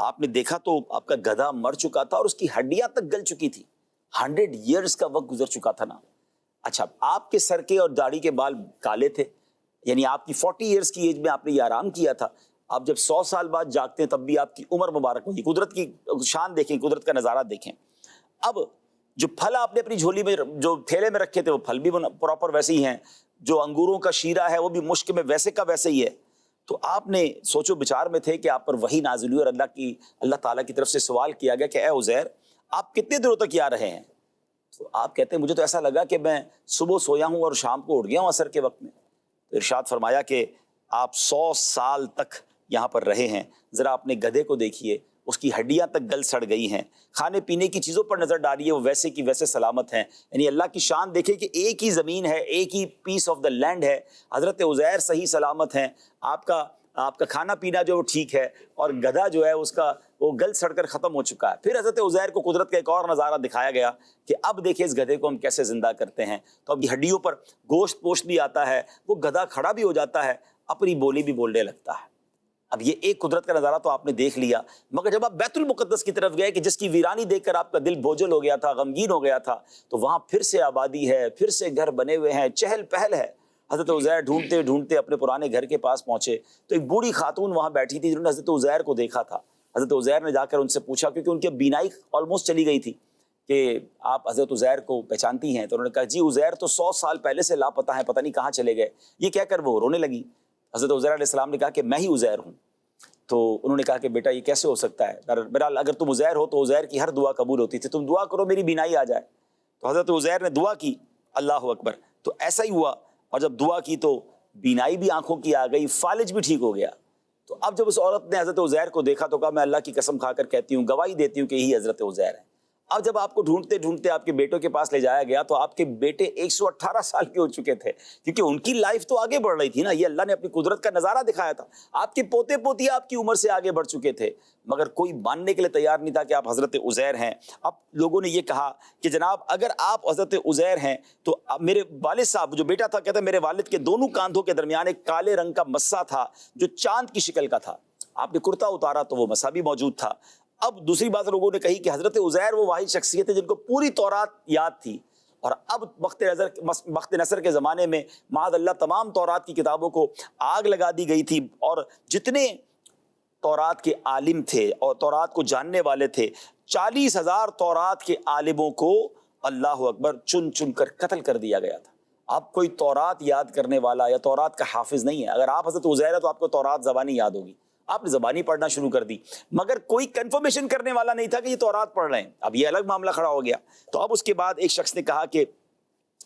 آپ نے دیکھا تو آپ کا گدھا مر چکا تھا اور اس کی ہڈیاں تک گل چکی تھی. 100 ایئرس کا وقت گزر چکا تھا نا. اچھا آپ کے سر کے اور داڑھی کے بال کالے تھے, یعنی آپ کی 40 ایئرس کی ایج میں آپ نے یہ آرام کیا تھا. آپ جب 100 سال بعد جاگتے ہیں تب بھی آپ کی عمر مبارک ہوگی. قدرت کی شان دیکھیں, قدرت کا نظارہ دیکھیں. اب جو پھل آپ نے اپنی جھولی میں جو تھیلے میں رکھے تھے وہ پھل بھی پراپر ویسے ہی ہیں, جو انگوروں کا شیرہ ہے وہ بھی مشک میں ویسے کا ویسے ہی ہے. تو آپ نے سوچو بچار میں تھے کہ آپ پر وحی نازل ہوئی اور اللہ تعالیٰ کی طرف سے سوال کیا گیا کہ اے عزیر آپ کتنے دنوں تک یہاں رہے ہیں؟ تو آپ کہتے ہیں مجھے تو ایسا لگا کہ میں صبح سویا ہوں اور شام کو اٹھ گیا ہوں عصر کے وقت میں. تو ارشاد فرمایا کہ آپ 100 سال تک یہاں پر رہے ہیں. ذرا اپنے گدھے کو دیکھیے, اس کی ہڈیاں تک گل سڑ گئی ہیں. کھانے پینے کی چیزوں پر نظر ڈالیے, وہ ویسے کی ویسے سلامت ہیں. یعنی اللہ کی شان دیکھیں کہ ایک ہی زمین ہے, ایک ہی پیس آف دا لینڈ ہے. حضرت عزیر صحیح سلامت ہیں, آپ کا کھانا پینا جو ٹھیک ہے, اور گدھا جو ہے اس کا وہ گل سڑ کر ختم ہو چکا ہے. پھر حضرت عزیر کو قدرت کا ایک اور نظارہ دکھایا گیا کہ اب دیکھیں اس گدھے کو ہم کیسے زندہ کرتے ہیں. تو اب یہ ہڈیوں پر گوشت پوشت بھی آتا ہے, وہ گدھا کھڑا بھی ہو جاتا ہے, اپنی بولی بھی بولنے لگتا ہے. اب یہ ایک قدرت کا نظارہ تو آپ نے دیکھ لیا, مگر جب آپ بیت المقدس کی طرف گئے کہ جس کی ویرانی دیکھ کر آپ کا دل بوجھل ہو گیا تھا, غمگین ہو گیا تھا, تو وہاں پھر سے آبادی ہے, پھر سے گھر بنے ہوئے ہیں, چہل پہل ہے. حضرت عزیر ڈھونڈتے ڈھونڈتے اپنے پرانے گھر کے پاس پہنچے تو ایک بوڑھی خاتون وہاں بیٹھی تھی جنہوں نے حضرت عزیر کو دیکھا تھا. حضرت عزیر نے جا کر ان سے پوچھا, کیونکہ ان کی بینائی آلموسٹ چلی گئی تھی, کہ آپ حضرت عزیر کو پہچانتی ہیں؟ تو انہوں نے کہا جی عزیر تو 100 سال پہلے سے لاپتہ ہیں, پتہ نہیں کہاں چلے گئے. یہ کہہ کر وہ رونے لگی. حضرت عزیر علیہ السلام نے کہا کہ میں ہی عزیر ہوں. تو انہوں نے کہا کہ بیٹا یہ کیسے ہو سکتا ہے؟ بہرحال اگر تم عزیر ہو تو عزیر کی ہر دعا قبول ہوتی تھی, تم دعا کرو میری بینائی آ جائے. تو حضرت عزیر نے دعا کی, اللہ اکبر, تو ایسا ہی ہوا. اور جب دعا کی تو بینائی بھی آنکھوں کی آ گئی, فالج بھی ٹھیک ہو گیا. تو اب جب اس عورت نے حضرت عزیر کو دیکھا تو کہا میں اللہ کی قسم کھا کر کہتی ہوں, گواہی دیتی ہوں کہ یہی حضرت عزیر ہے. اب جب آپ کو ڈھونڈتے ڈھونڈتے آپ کے بیٹوں کے پاس لے جایا گیا تو آپ کے بیٹے 118 سال کے ہو چکے تھے, کیونکہ ان کی لائف تو آگے بڑھ رہی تھی نا. یہ اللہ نے اپنی قدرت کا نظارہ دکھایا تھا. آپ کے پوتے پوتی آپ کی عمر سے آگے بڑھ چکے تھے, مگر کوئی ماننے کے لیے تیار نہیں تھا کہ آپ حضرت عزیر ہیں. اب لوگوں نے یہ کہا کہ جناب اگر آپ حضرت عزیر ہیں تو میرے والد صاحب, جو بیٹا تھا, کہتا ہے میرے والد کے دونوں کاندھوں کے درمیان ایک کالے رنگ کا مسا تھا جو چاند کی شکل کا تھا. آپ نے کرتا اتارا تو وہ مسا بھی موجود تھا. اب دوسری بات لوگوں نے کہی کہ حضرت عزیر وہ واحد شخصیت ہے جن کو پوری تورات یاد تھی, اور اب وقت نصر کے زمانے میں معاذ اللہ تمام تورات کی کتابوں کو آگ لگا دی گئی تھی, اور جتنے تورات کے عالم تھے اور تورات کو جاننے والے تھے, 40,000 تورات کے عالموں کو اللہ اکبر چن چن کر قتل کر دیا گیا تھا. آپ کوئی تورات یاد کرنے والا یا تورات کا حافظ نہیں ہے. اگر آپ حضرت عزیر ہے تو آپ کو تورات زبانی یاد ہوگی, آپ نے زبانی پڑھنا شروع کر دی, مگر کوئی کنفرمیشن کرنے والا نہیں تھا کہ یہ تورات پڑھ رہے ہیں. اب یہ الگ معاملہ کھڑا ہو گیا. تو اب اس کے بعد ایک شخص نے کہا کہ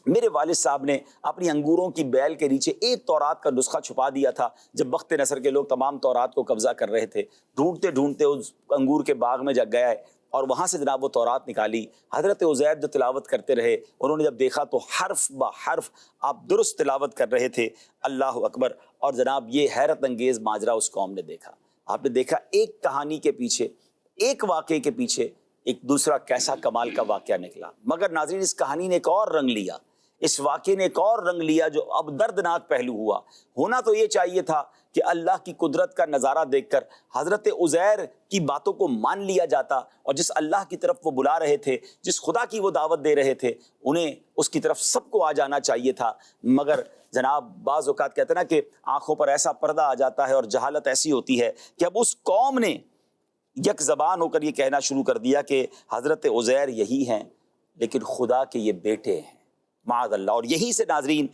میرے والد صاحب نے اپنی انگوروں کی بیل کے نیچے ایک تورات کا نسخہ چھپا دیا تھا جب وقت نصر کے لوگ تمام تورات کو قبضہ کر رہے تھے. ڈھونڈتے ڈھونڈتے اس انگور کے باغ میں جا گئے اور وہاں سے جناب وہ تورات نکالی. حضرت عزیر جو تلاوت کرتے رہے, انہوں نے جب دیکھا تو حرف با حرف آپ درست تلاوت کر رہے تھے. اللہ اکبر. اور جناب یہ حیرت انگیز ماجرا اس قوم نے دیکھا. آپ نے دیکھا ایک کہانی کے پیچھے, ایک واقعے کے پیچھے ایک دوسرا کیسا کمال کا واقعہ نکلا. مگر ناظرین اس کہانی نے ایک اور رنگ لیا, اس واقعے نے ایک اور رنگ لیا جو اب دردناک پہلو ہوا. ہونا تو یہ چاہیے تھا کہ اللہ کی قدرت کا نظارہ دیکھ کر حضرت عزیر کی باتوں کو مان لیا جاتا, اور جس اللہ کی طرف وہ بلا رہے تھے, جس خدا کی وہ دعوت دے رہے تھے, انہیں اس کی طرف سب کو آ جانا چاہیے تھا. مگر جناب بعض اوقات کہتے ہیں نا کہ آنکھوں پر ایسا پردہ آ جاتا ہے اور جہالت ایسی ہوتی ہے کہ اب اس قوم نے یک زبان ہو کر یہ کہنا شروع کر دیا کہ حضرت عزیر یہی ہیں لیکن خدا کے یہ بیٹے ہیں, معاذ اللہ. اور یہیں سے ناظرین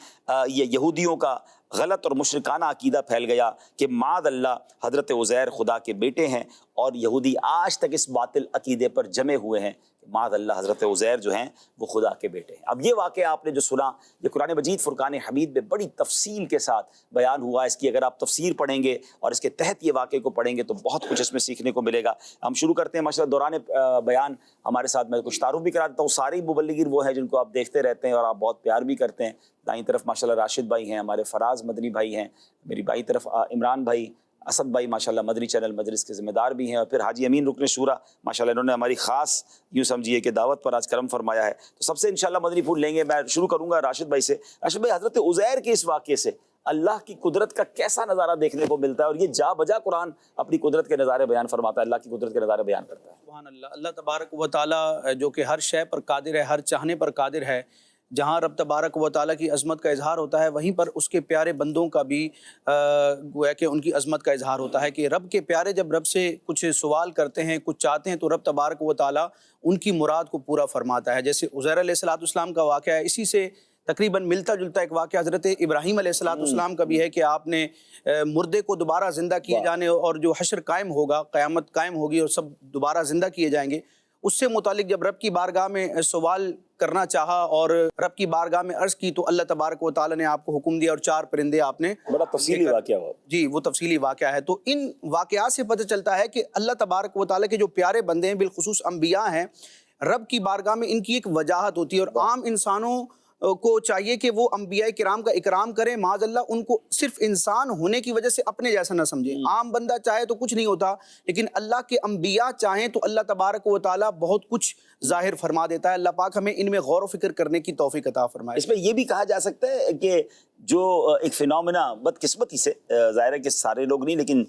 یہ یہودیوں کا غلط اور مشرکانہ عقیدہ پھیل گیا کہ معاذ اللہ حضرت عزیر خدا کے بیٹے ہیں, اور یہودی آج تک اس باطل عقیدے پر جمے ہوئے ہیں کہ معاذ اللہ حضرت عزیر جو ہیں وہ خدا کے بیٹے ہیں. اب یہ واقعہ آپ نے جو سنا, یہ قرآن مجید فرقان حمید میں بڑی تفصیل کے ساتھ بیان ہوا. اس کی اگر آپ تفسیر پڑھیں گے اور اس کے تحت یہ واقعے کو پڑھیں گے تو بہت کچھ اس میں سیکھنے کو ملے گا. ہم شروع کرتے ہیں ماشاءاللہ. دوران بیان ہمارے ساتھ میں کچھ تعارف بھی کرا دیتا ہوں. سارے مبلغین وہ ہیں جن کو آپ دیکھتے رہتے ہیں اور آپ بہت پیار بھی کرتے ہیں. دائیں طرف ماشاءاللہ راشد بھائی ہیں, ہمارے فراز مدنی بھائی ہیں, میری بائیں طرف عمران بھائی, اسد بھائی ماشاءاللہ مدنی چینل مجلس کے ذمہ دار بھی ہیں, اور پھر حاجی امین رکن شورا ماشاءاللہ انہوں نے ہماری خاص یوں سمجھیے کہ دعوت پر آج کرم فرمایا ہے. تو سب سے انشاءاللہ مدنی پھول لیں گے. میں شروع کروں گا راشد بھائی سے. راشد بھائی, حضرت عزیر کے اس واقعے سے اللہ کی قدرت کا کیسا نظارہ دیکھنے کو ملتا ہے، اور یہ جا بجا قرآن اپنی قدرت کے نظارے بیان فرماتا ہے، اللہ کی قدرت کے نظارے بیان کرتا ہے۔ سبحان اللہ۔ اللہ تبارک و تعالیٰ جو کہ ہر شے پر قادر ہے، ہر چاہنے پر قادر ہے، جہاں رب تبارک و تعالیٰ کی عظمت کا اظہار ہوتا ہے وہیں پر اس کے پیارے بندوں کا بھی گویا کہ ان کی عظمت کا اظہار ہوتا ہے، کہ رب کے پیارے جب رب سے کچھ سوال کرتے ہیں، کچھ چاہتے ہیں، تو رب تبارک و تعالیٰ ان کی مراد کو پورا فرماتا ہے۔ جیسے عزیر علیہ السلام کا واقعہ ہے، اسی سے تقریباً ملتا جلتا ایک واقعہ حضرت ابراہیم علیہ السلام کا بھی ہے، کہ آپ نے مردے کو دوبارہ زندہ کیے جانے اور جو حشر قائم ہوگا، قیامت قائم ہوگی اور سب دوبارہ زندہ کیے جائیں گے، اس سے متعلق جب رب کی بارگاہ میں سوال کرنا چاہا اور رب کی بارگاہ میں عرض کی، تو اللہ تبارک و تعالیٰ نے آپ کو حکم دیا اور 4 پرندے آپ نے بڑا تفصیلی واقعہ ہوا۔ جی وہ تفصیلی واقعہ ہے۔ تو ان واقعات سے پتہ چلتا ہے کہ اللہ تبارک و تعالیٰ کے جو پیارے بندے ہیں، بالخصوص انبیاء ہیں، رب کی بارگاہ میں ان کی ایک وجاہت ہوتی ہے، اور عام انسانوں کو چاہیے کہ وہ انبیاء کرام کا اکرام کریں، معاذ اللہ ان کو صرف انسان ہونے کی وجہ سے اپنے جیسا نہ سمجھیں۔ عام بندہ چاہے تو کچھ نہیں ہوتا، لیکن اللہ کے انبیاء چاہیں تو اللہ تبارک و تعالیٰ بہت کچھ ظاہر فرما دیتا ہے۔ اللہ پاک ہمیں ان میں غور و فکر کرنے کی توفیق عطا فرمائے۔ اس میں یہ بھی کہا جا سکتا ہے کہ جو ایک فینومینا بدقسمتی سے، ظاہر ہے کہ سارے لوگ نہیں لیکن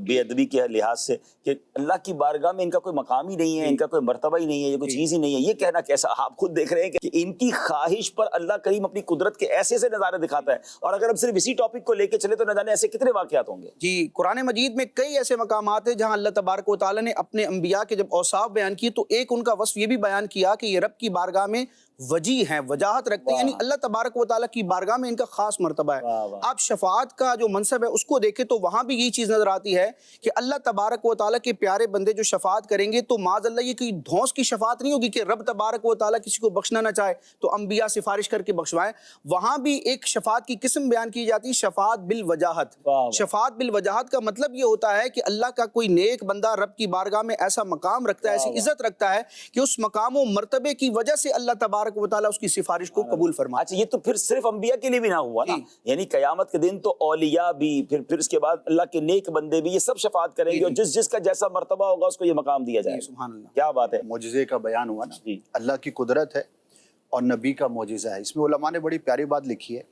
بے ادبی کے لحاظ سے، کہ اللہ کی بارگاہ میں ان کا کوئی مقام ہی نہیں ہے، ان کا کوئی مرتبہ ہی نہیں ہے، یہ کوئی چیز ہی نہیں ہے، یہ کہنا کیسا؟ آپ خود دیکھ رہے ہیں کہ ان کی خواہش پر اللہ کریم اپنی قدرت کے ایسے ایسے نظارے دکھاتا ہے، اور اگر ہم صرف اسی ٹاپک کو لے کے چلے تو نہ جانے ایسے کتنے واقعات ہوں گے۔ جی قرآن مجید میں کئی ایسے مقامات ہیں جہاں اللہ تبارک و تعالیٰ نے اپنے انبیاء کے جب اوصاف بیان کیے، تو ایک ان کا وصف یہ بھی بیان کیا کہ یہ رب کی بارگاہ میں وجی ہیں، وجاہت رکھتے ہیں، یعنی اللہ تبارک و تعالیٰ کی بارگاہ میں ان کا خاص مرتبہ ہے۔ آپ شفاعت کا جو منصب ہے اس کو دیکھیں تو وہاں بھی یہی چیز نظر آتی ہے کہ اللہ تبارک و تعالیٰ کے پیارے بندے جو شفاعت کریں گے تو معاذ اللہ یہ کوئی دھونس کی شفاعت نہیں ہوگی کہ رب تبارک و تعالیٰ کسی کو بخشنا نہ چاہے تو انبیاء سفارش کر کے بخشوائیں۔ وہاں بھی ایک شفاعت کی قسم بیان کی جاتی ہے، شفاعت بالوجاہت۔ شفاعت بالوجاہت کا مطلب یہ ہوتا ہے کہ اللہ کا کوئی نیک بندہ رب کی بارگاہ میں ایسا مقام رکھتا ہے، ایسی عزت رکھتا ہے کہ اس مقام و مرتبے کی وجہ سے اللہ تبارک و تعالیٰ اس کی سفارش کو قبول فرمائے۔ اچھا، یہ تو پھر صرف انبیاء کے لیے بھی نہ ہوا نا، یعنی قیامت کے دن تو اولیاء بھی، پھر اس کے بعد اللہ کے نیک بندے بھی، یہ سب شفاعت کریں گے، اور جس کا جیسا مرتبہ ہوگا اس کو یہ مقام دیا جائے گا۔ سبحان اللہ۔ کیا بات ہے۔ معجزے کا بیان ہوا نا، اللہ کی قدرت ہے اور نبی کا معجزہ ہے۔ اس میں علماء نے بڑی پیاری بات لکھی ہے،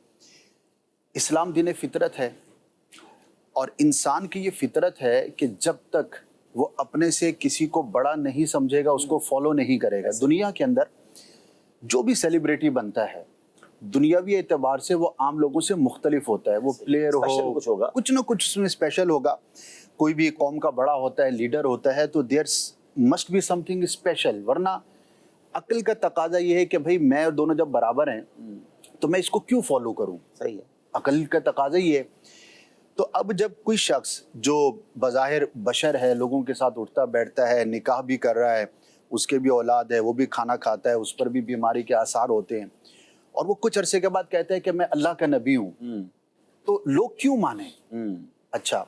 اسلام دین فطرت ہے، اور انسان کی یہ فطرت ہے کہ جب تک وہ اپنے سے کسی کو بڑا نہیں سمجھے گا اس کو فالو نہیں کرے گا۔ دنیا کے اندر جو بھی سیلیبریٹی بنتا ہے دنیاوی اعتبار سے وہ عام لوگوں سے مختلف ہوتا ہے، وہ پلیئر ہو، کچھ نہ کچھ اس میں اسپیشل ہوگا۔ کوئی بھی قوم کا بڑا ہوتا ہے، لیڈر ہوتا ہے، تو there must be something special, ورنہ عقل کا تقاضا یہ ہے کہ بھائی میں اور دونوں جب برابر ہیں تو میں اس کو کیوں فالو کروں۔ صحیح ہے، عقل کا تقاضا یہ ہے۔ تو اب جب کوئی شخص جو بظاہر بشر ہے، لوگوں کے ساتھ اٹھتا بیٹھتا ہے، نکاح بھی کر رہا ہے، اس کے بھی اولاد ہے، وہ بھی کھانا کھاتا ہے، اس پر بھی بیماری کے آثار ہوتے ہیں، اور وہ کچھ عرصے کے بعد کہتا ہے کہ میں اللہ کا نبی ہوں، تو لوگ کیوں مانیں؟ اچھا،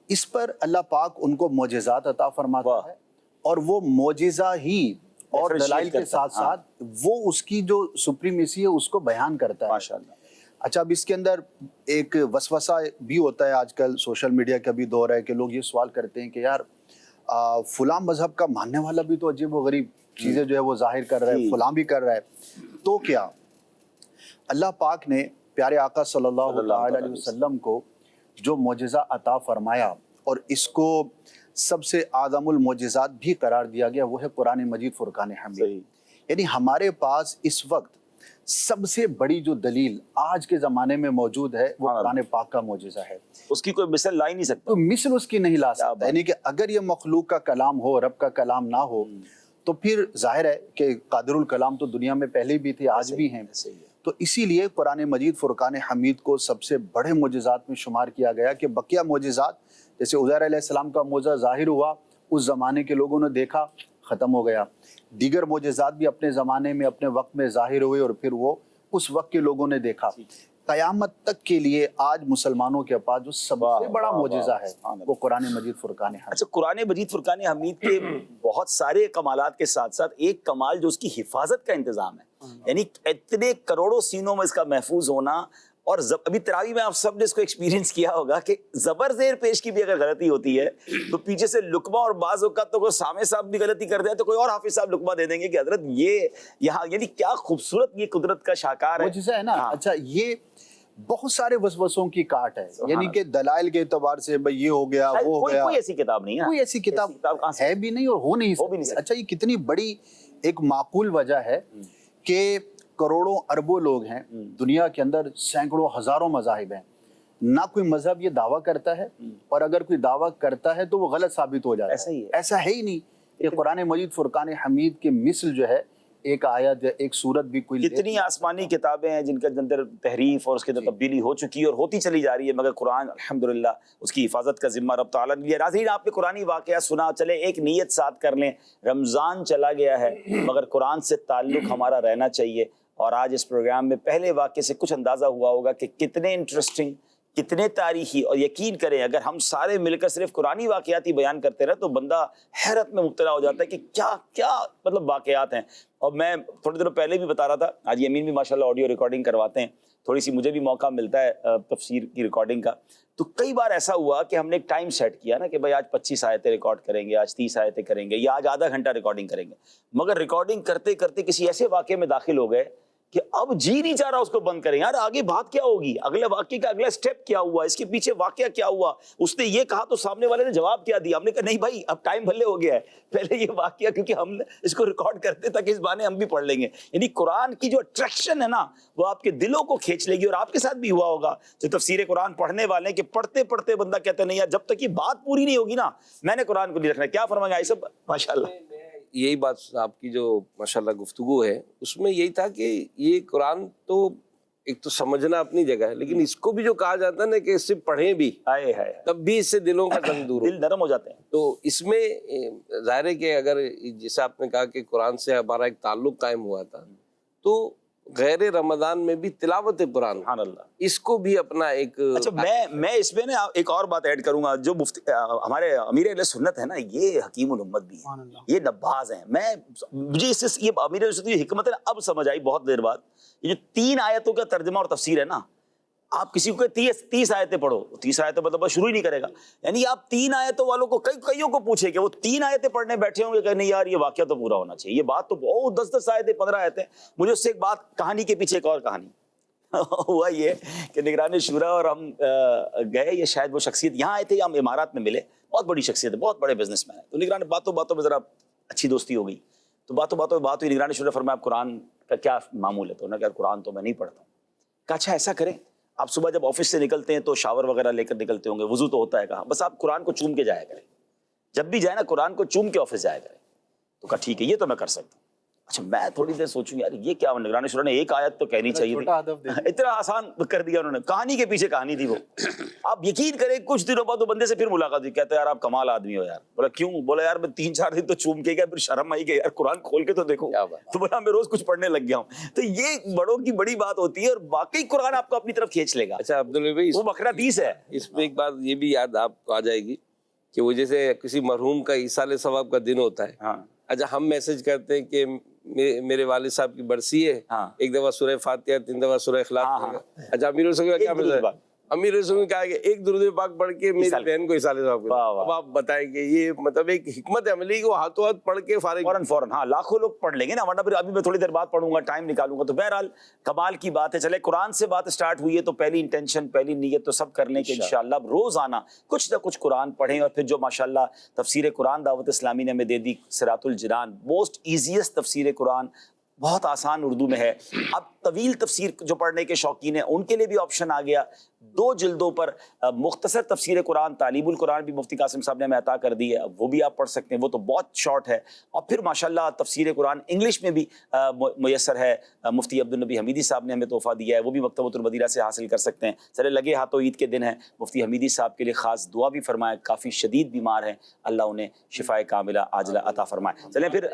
اس پر اللہ پاک ان کو معجزات عطا فرماتا ہے، اور وہ معجزہ ہی اور دلائل کے ساتھ ساتھ وہ اس کی جو سپریمیسی ہے اس کو بیان کرتا ہے۔ ماشاءاللہ۔ اچھا، اب اس کے اندر ایک وسوسہ بھی ہوتا ہے، آج کل سوشل میڈیا کا بھی دور ہے کہ لوگ یہ سوال کرتے ہیں کہ یار فلاں مذہب کا ماننے والا بھی تو عجیب و غریب چیزیں جو ہے وہ ظاہر کر رہا ہے، فلاں بھی کر رہا ہے، تو کیا؟ اللہ پاک نے پیارے آقا صلی اللہ علیہ وسلم کو جو معجزہ عطا فرمایا اور اس کو سب سے اعظم المعجزات بھی قرار دیا گیا، وہ ہے قرآن مجید فرقان حمید۔ یعنی ہمارے پاس اس وقت سب سے بڑی جو دلیل آج کے زمانے میں موجود ہے وہ قرآن پاک کا معجزہ ہے، اس کی کوئی مثل لا ہی نہیں سکتا، تو مثل اس کی نہیں لا سکتا۔ یعنی کہ اگر یہ مخلوق کا کلام ہو، رب کا کلام نہ ہو، تو پھر ظاہر ہے کہ قادر الکلام تو دنیا میں پہلے بھی تھے، آج بھی ہیں۔ تو اسی لیے قرآن مجید فرقان حمید کو سب سے بڑے معجزات میں شمار کیا گیا، کہ بقیہ معجزات جیسے عزیر علیہ السلام کا معجزہ ظاہر ہوا، اس زمانے کے لوگوں نے دیکھا، ختم ہو گیا۔ دیگر معجزات بھی اپنے زمانے میں اپنے وقت میں ظاہر ہوئے اور پھر وہ اس وقت کے لوگوں نے دیکھا۔ قیامت تک کے لیے آج مسلمانوں کے پاس جو سب سے بڑا معجزہ ہے وہ قرآن مجید فرقان حمید۔ اچھا، قرآن مجید فرقان حمید کے بہت سارے کمالات کے ساتھ ساتھ ایک کمال جو اس کی حفاظت کا انتظام ہے، یعنی اتنے کروڑوں سینوں میں اس کا محفوظ ہونا، اور ابھی تراویح میں آپ سب نے اس کو ایکسپیرینس کیا ہوگا کہ زبر زیر پیش کی بھی اگر غلطی ہوتی ہے تو پیچھے سے لقمہ، اور بعض اوقات تو کوئی سامع صاحب بھی غلطی کر دے تو کوئی اور حافظ صاحب لقمہ دے دیں گے کہ حضرت یہ یہاں، یعنی کیا خوبصورت یہ قدرت کا شاہکار ہے، معجزہ ہے نا۔ اچھا، یہ بہت سارے وسوسوں کی کاٹ ہے، یعنی کہ دلائل کے اعتبار سے بھئی یہ ہو گیا وہ ہو گیا، کوئی ایسی کتاب نہیں ہے، کوئی ایسی کتاب کہاں سے ہے بھی نہیں اور ہو نہیں سکتی۔ اچھا، یہ کتنی بڑی ایک معقول وجہ ہے کہ کروڑوں اربوں لوگ ہیں دنیا کے اندر، سینکڑوں ہزاروں مذاہب ہیں، نہ کوئی مذہب یہ دعویٰ کرتا ہے، اور اگر کوئی دعویٰ کرتا ہے تو وہ غلط ثابت ہو جاتا ہے۔ ایسا ہے ہی نہیں کہ قرآن مجید فرقان حمید کے مثل جو ہے ایک آیت یا ایک سورت بھی کوئی، کتنی آسمانی کتابیں ہیں جن کے اندر تحریف اور اس کے اندر تبدیلی ہو چکی ہے اور ہوتی چلی جا رہی ہے، مگر قرآن الحمدللہ اس کی حفاظت کا ذمہ رب تعالیٰ نے لیا۔ ناظرین، آپ نے قرآنی واقعہ سنا، چلے ایک نیت ساتھ کر لیں، رمضان چلا گیا ہے مگر قرآن سے تعلق ہمارا رہنا چاہیے، اور آج اس پروگرام میں پہلے واقعے سے کچھ اندازہ ہوا ہوگا کہ کتنے انٹرسٹنگ، کتنے تاریخی، اور یقین کریں اگر ہم سارے مل کر صرف قرآنی واقعات ہی بیان کرتے رہے تو بندہ حیرت میں مبتلا ہو جاتا ہے کہ کیا کیا مطلب واقعات ہیں۔ اور میں تھوڑے دنوں پہلے بھی بتا رہا تھا، آج یمین بھی ماشاءاللہ آڈیو ریکارڈنگ کرواتے ہیں، تھوڑی سی مجھے بھی موقع ملتا ہے تفسیر کی ریکارڈنگ کا، تو کئی بار ایسا ہوا کہ ہم نے ایک ٹائم سیٹ کیا نا کہ بھائی آج 25 آیتیں ریکارڈ کریں گے، آج 30 آیتیں کریں گے، یا آج آدھا گھنٹہ ریکارڈنگ کریں گے، مگر ریکارڈنگ کرتے کرتے کسی ایسے واقعے میں داخل ہو گئے کہ اب جی نہیں چاہ رہا اس کو بند کریں، یار آگے بات کیا ہوگی، اگلے واقعے کا اگلا سٹیپ کیا ہوا، اس کے پیچھے واقعہ کیا ہوا، اس نے یہ کہا تو سامنے والے نے جواب کیا دیا، ہم نے کہا نہیں بھائی اب ٹائم بھلے ہو گیا ہے، پہلے یہ واقعہ کیونکہ ہم نے اس کو ریکارڈ کرتے تاکہ اس بہانے ہم بھی پڑھ لیں گے۔ یعنی قرآن کی جو اٹریکشن ہے نا وہ آپ کے دلوں کو کھینچ لے گی، اور آپ کے ساتھ بھی ہوا ہوگا جو تفسیر قرآن پڑھنے والے ہیں کہ پڑھتے پڑھتے بندہ کہتا ہے نہیں یار جب تک یہ بات پوری نہیں ہوگی نا میں نے قرآن کو نہیں رکھنا۔ کیا فرمائیں گے؟ یہ سب ماشاءاللہ یہی بات آپ کی جو ماشاءاللہ گفتگو ہے اس میں یہی تھا کہ یہ قرآن تو ایک تو سمجھنا اپنی جگہ ہے، لیکن اس کو بھی جو کہا جاتا ہے نا کہ اس سے پڑھیں بھی تب بھی اس سے دلوں کا زنگ دور دل نرم ہو جاتے ہیں۔ تو اس میں ظاہر ہے کہ اگر جیسے آپ نے کہا کہ قرآن سے ہمارا ایک تعلق قائم ہوا تھا تو غیر رمضان میں بھی تلاوت قرآن، سبحان اللہ، اس کو بھی اپنا ایک اچھا میں اس میں نا ایک اور بات ایڈ کروں گا، جو مفتی ہمارے امیر اہل سنت ہے نا یہ حکیم الامت بھی ہیں، یہ نباز ہیں، مجھے اس سے یہ امیر اہل سنت کی حکمت ہے نا اب سمجھ آئی بہت دیر بعد، یہ جو 3 آیتوں کا ترجمہ اور تفسیر ہے نا، آپ کسی کو 30 آیتیں پڑھو، 30 آیتیں مطلب شروع ہی نہیں کرے گا، یعنی آپ 3 آیتوں والوں کو کئیوں کو پوچھے کہ وہ 3 آیتیں پڑھنے بیٹھے ہوں گے کہ نہیں یار یہ واقعہ تو پورا ہونا چاہیے، یہ بات تو بہت 10 آیتیں 15 آیتیں۔ مجھے اس سے ایک بات کہانی کے پیچھے ایک اور کہانی ہوا یہ کہ نگران شورا اور ہم گئے، یہ شاید وہ شخصیت یہاں آئے تھے یا ہم امارات میں ملے، بہت بڑی شخصیت ہے، بہت بڑے بزنس مین ہے، تو نگران باتوں میں ذرا اچھی دوستی ہو گئی، تو باتوں میں بات ہوئی، نگران شورا فرمایا آپ قرآن کا کیا معمول ہے، تو انہوں نے کہا قرآن تو میں نہیں پڑھتا ہوں۔ کہا اچھا ایسا کریں آپ صبح جب آفس سے نکلتے ہیں تو شاور وغیرہ لے کر نکلتے ہوں گے، وضو تو ہوتا ہے، کہا بس آپ قرآن کو چوم کے جایا کریں، جب بھی جائے نا قرآن کو چوم کے آفس جایا کریں، تو کہا ٹھیک ہے یہ تو میں کر سکتا ہوں۔ اچھا میں تھوڑی دیر سوچوں یار یہ کیا، نگران شورا نے ایک آیت تو کہنی چاہیے تھی، اتنا آسان کر دیا انہوں نے، کہانی کے پیچھے کہانی تھی وہ۔ آپ یقین کریں کچھ دنوں بعد وہ بندے سے پھر ملاقات ہوئی، کہتا ہے یار آپ کمال آدمی ہو یار، بولا کیوں؟ بولا یار میں 3-4 دن تو چوم کے گیا، پھر شرم آئی گئی یار قرآن کھول کے تو دیکھو، تو بولا میں روز کچھ پڑھنے لگ گیا ہوں۔ تو یہ بڑوں کی بڑی بات ہوتی ہے اور واقعی قرآن آپ کو اپنی طرف کھینچ لے گا۔ اچھا عبداللہ بھائی وہ مقناطیس ہے۔ اس میں ایک بات یہ بھی یاد آپ کو آ جائے گی کہ وہ جیسے کسی مرحوم کا ایصال ثواب کا دن ہوتا ہے، اچھا ہم میسج کرتے ہیں کہ میرے والد صاحب کی برسی ہے، ایک دفعہ سورہ فاتحہ 3 دفعہ سورہ اخلاص، اچھا امیر حسین کا کیا میسج؟ امیر حسین نے کہا کہ ایک درود پاک پڑھ کے میری بہن کو ایصال ثواب کرو۔ اب آپ بتائیں کہ یہ مطلب ایک حکمت عملی کو ہاتھوں ہاتھ پڑھ کے فوراً ہاں لاکھوں لوگ پڑھ لیں گے نا، ورنہ پھر ابھی میں تھوڑی دیر بعد پڑھوں گا، ٹائم نکالوں گا۔ تو بہرحال کمال کی بات ہے، چلے قرآن سے بات سٹارٹ ہوئی ہے تو پہلی انٹینشن پہلی نیت تو سب کر لیں کہ انشاءاللہ روزانہ کچھ نہ کچھ قرآن پڑھیں، اور پھر جو ماشاءاللہ تفسیر قرآن دعوت اسلامی نے ہمیں دے دی، صراط الجنان موسٹ ایزیسٹ تفسیر قرآن، بہت آسان اردو میں ہے۔ اب طویل تفسیر جو پڑھنے کے شوقین ہیں ان کے لیے بھی آپشن آ گیا، 2 جلدوں پر مختصر تفسیر قرآن، تعلیم القرآن بھی مفتی قاسم صاحب نے ہمیں عطا کر دی ہے، وہ بھی آپ پڑھ سکتے ہیں، وہ تو بہت شارٹ ہے۔ اور پھر ماشاءاللہ تفسیر قرآن انگلش میں بھی میسر ہے، مفتی عبدالنبی حمیدی صاحب نے ہمیں تحفہ دیا ہے، وہ بھی مکتبۃ المدینہ سے حاصل کر سکتے ہیں۔ چلے لگے ہاتھوں عید کے دن ہیں، مفتی حمیدی صاحب کے لیے خاص دعا بھی فرمائے، کافی شدید بیمار ہیں، اللہ انہیں شفائے کاملہ عاجلہ عطا فرمائے۔ چلیں پھر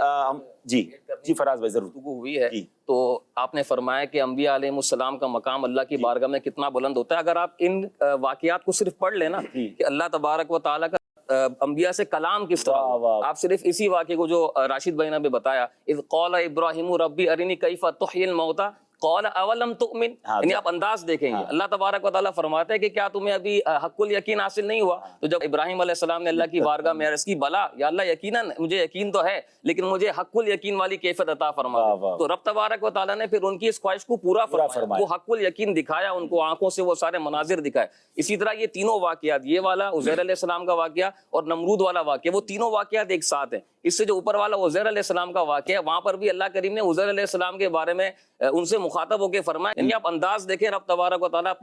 جی فراز بھائی ضرور ہوئی ہے تو آپ نے فرمایا کہ انبیاء علیہ السلام کا مقام اللہ کی بارگاہ میں کتنا بلند ہوتا ہے۔ اگر آپ ان واقعات کو صرف پڑھ لینا کہ اللہ تبارک و تعالیٰ کا انبیاء سے کلام کس طرح، آپ صرف اسی واقعے کو جو راشد بھائی نے بھی بتایا، اذ قال ابراہیم ربی ارنی کیف تحیی الموتى، قال اولم تؤمن، یعنی آپ انداز دیکھیں گے اللہ تبارک و تعالیٰ فرماتے ہیں کہ کیا تمہیں ابھی حق الیقین حاصل نہیں ہوا؟ تو جب ابراہیم علیہ السلام نے اللہ کی بارگاہ میں عرض کی بلا یا اللہ یقیناً مجھے یقین تو ہے لیکن مجھے حق الیقین والی کیفیت عطا فرما دے، تو رب تبارک و تعالیٰ نے پھر ان کی اس خواہش کو پورا فرمایا، وہ حق الیقین دکھایا، ان کو آنکھوں سے وہ سارے مناظر دکھائے۔ اسی طرح یہ تینوں واقعات، یہ والا عزیر علیہ السلام کا واقعہ اور نمرود والا واقعہ، وہ تینوں واقعات ایک ساتھ ہیں۔ اس سے جو اوپر والا عزیر علیہ السلام کا واقعہ ہے، وہاں پر بھی اللہ کریم نے عزیر علیہ السلام کے بارے میں ان سے مخاطب ہو کے فرمایا، یعنی آپ انداز دیکھیں رب تبارک و تعالیٰ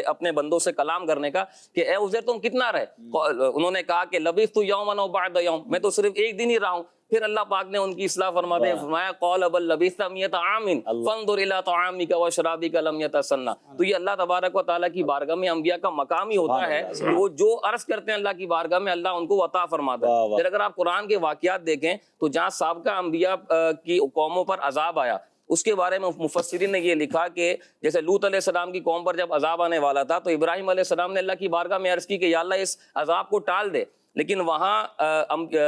اپنے بندوں سے کلام کرنے کا کہ اے عزیر تم کتنا رہے؟ انہوں نے کہا کہ لبثت یوما بعد یوم، میں تو صرف ایک دن ہی رہا ہوں۔ پھر اللہ پاک نے ان کی اصلاح فرماتے ہیں، فرمایا قال بل لبثت 100 عام فانظر الى طعامك وشرابك لم يتسنى۔ تو یہ اللہ تبارک و تعالیٰ کی بارگاہ میں انبیاء کا مقام ہی ہوتا ہے کہ وہ جو عرض کرتے ہیں اللہ کی بارگاہ میں اللہ ان کو عطا فرماتا ہے۔ پھر اگر آپ قرآن کے واقعات دیکھیں تو جہاں سابقہ انبیاء کی قوموں پر عذاب آیا، اس کے بارے میں مفسرین نے یہ لکھا کہ جیسے لوط علیہ السلام کی قوم پر جب عذاب آنے والا تھا تو ابراہیم علیہ السلام نے اللہ کی بارگاہ میں عرض کی کہ یا اللہ اس عذاب کو ٹال دے، لیکن وہاں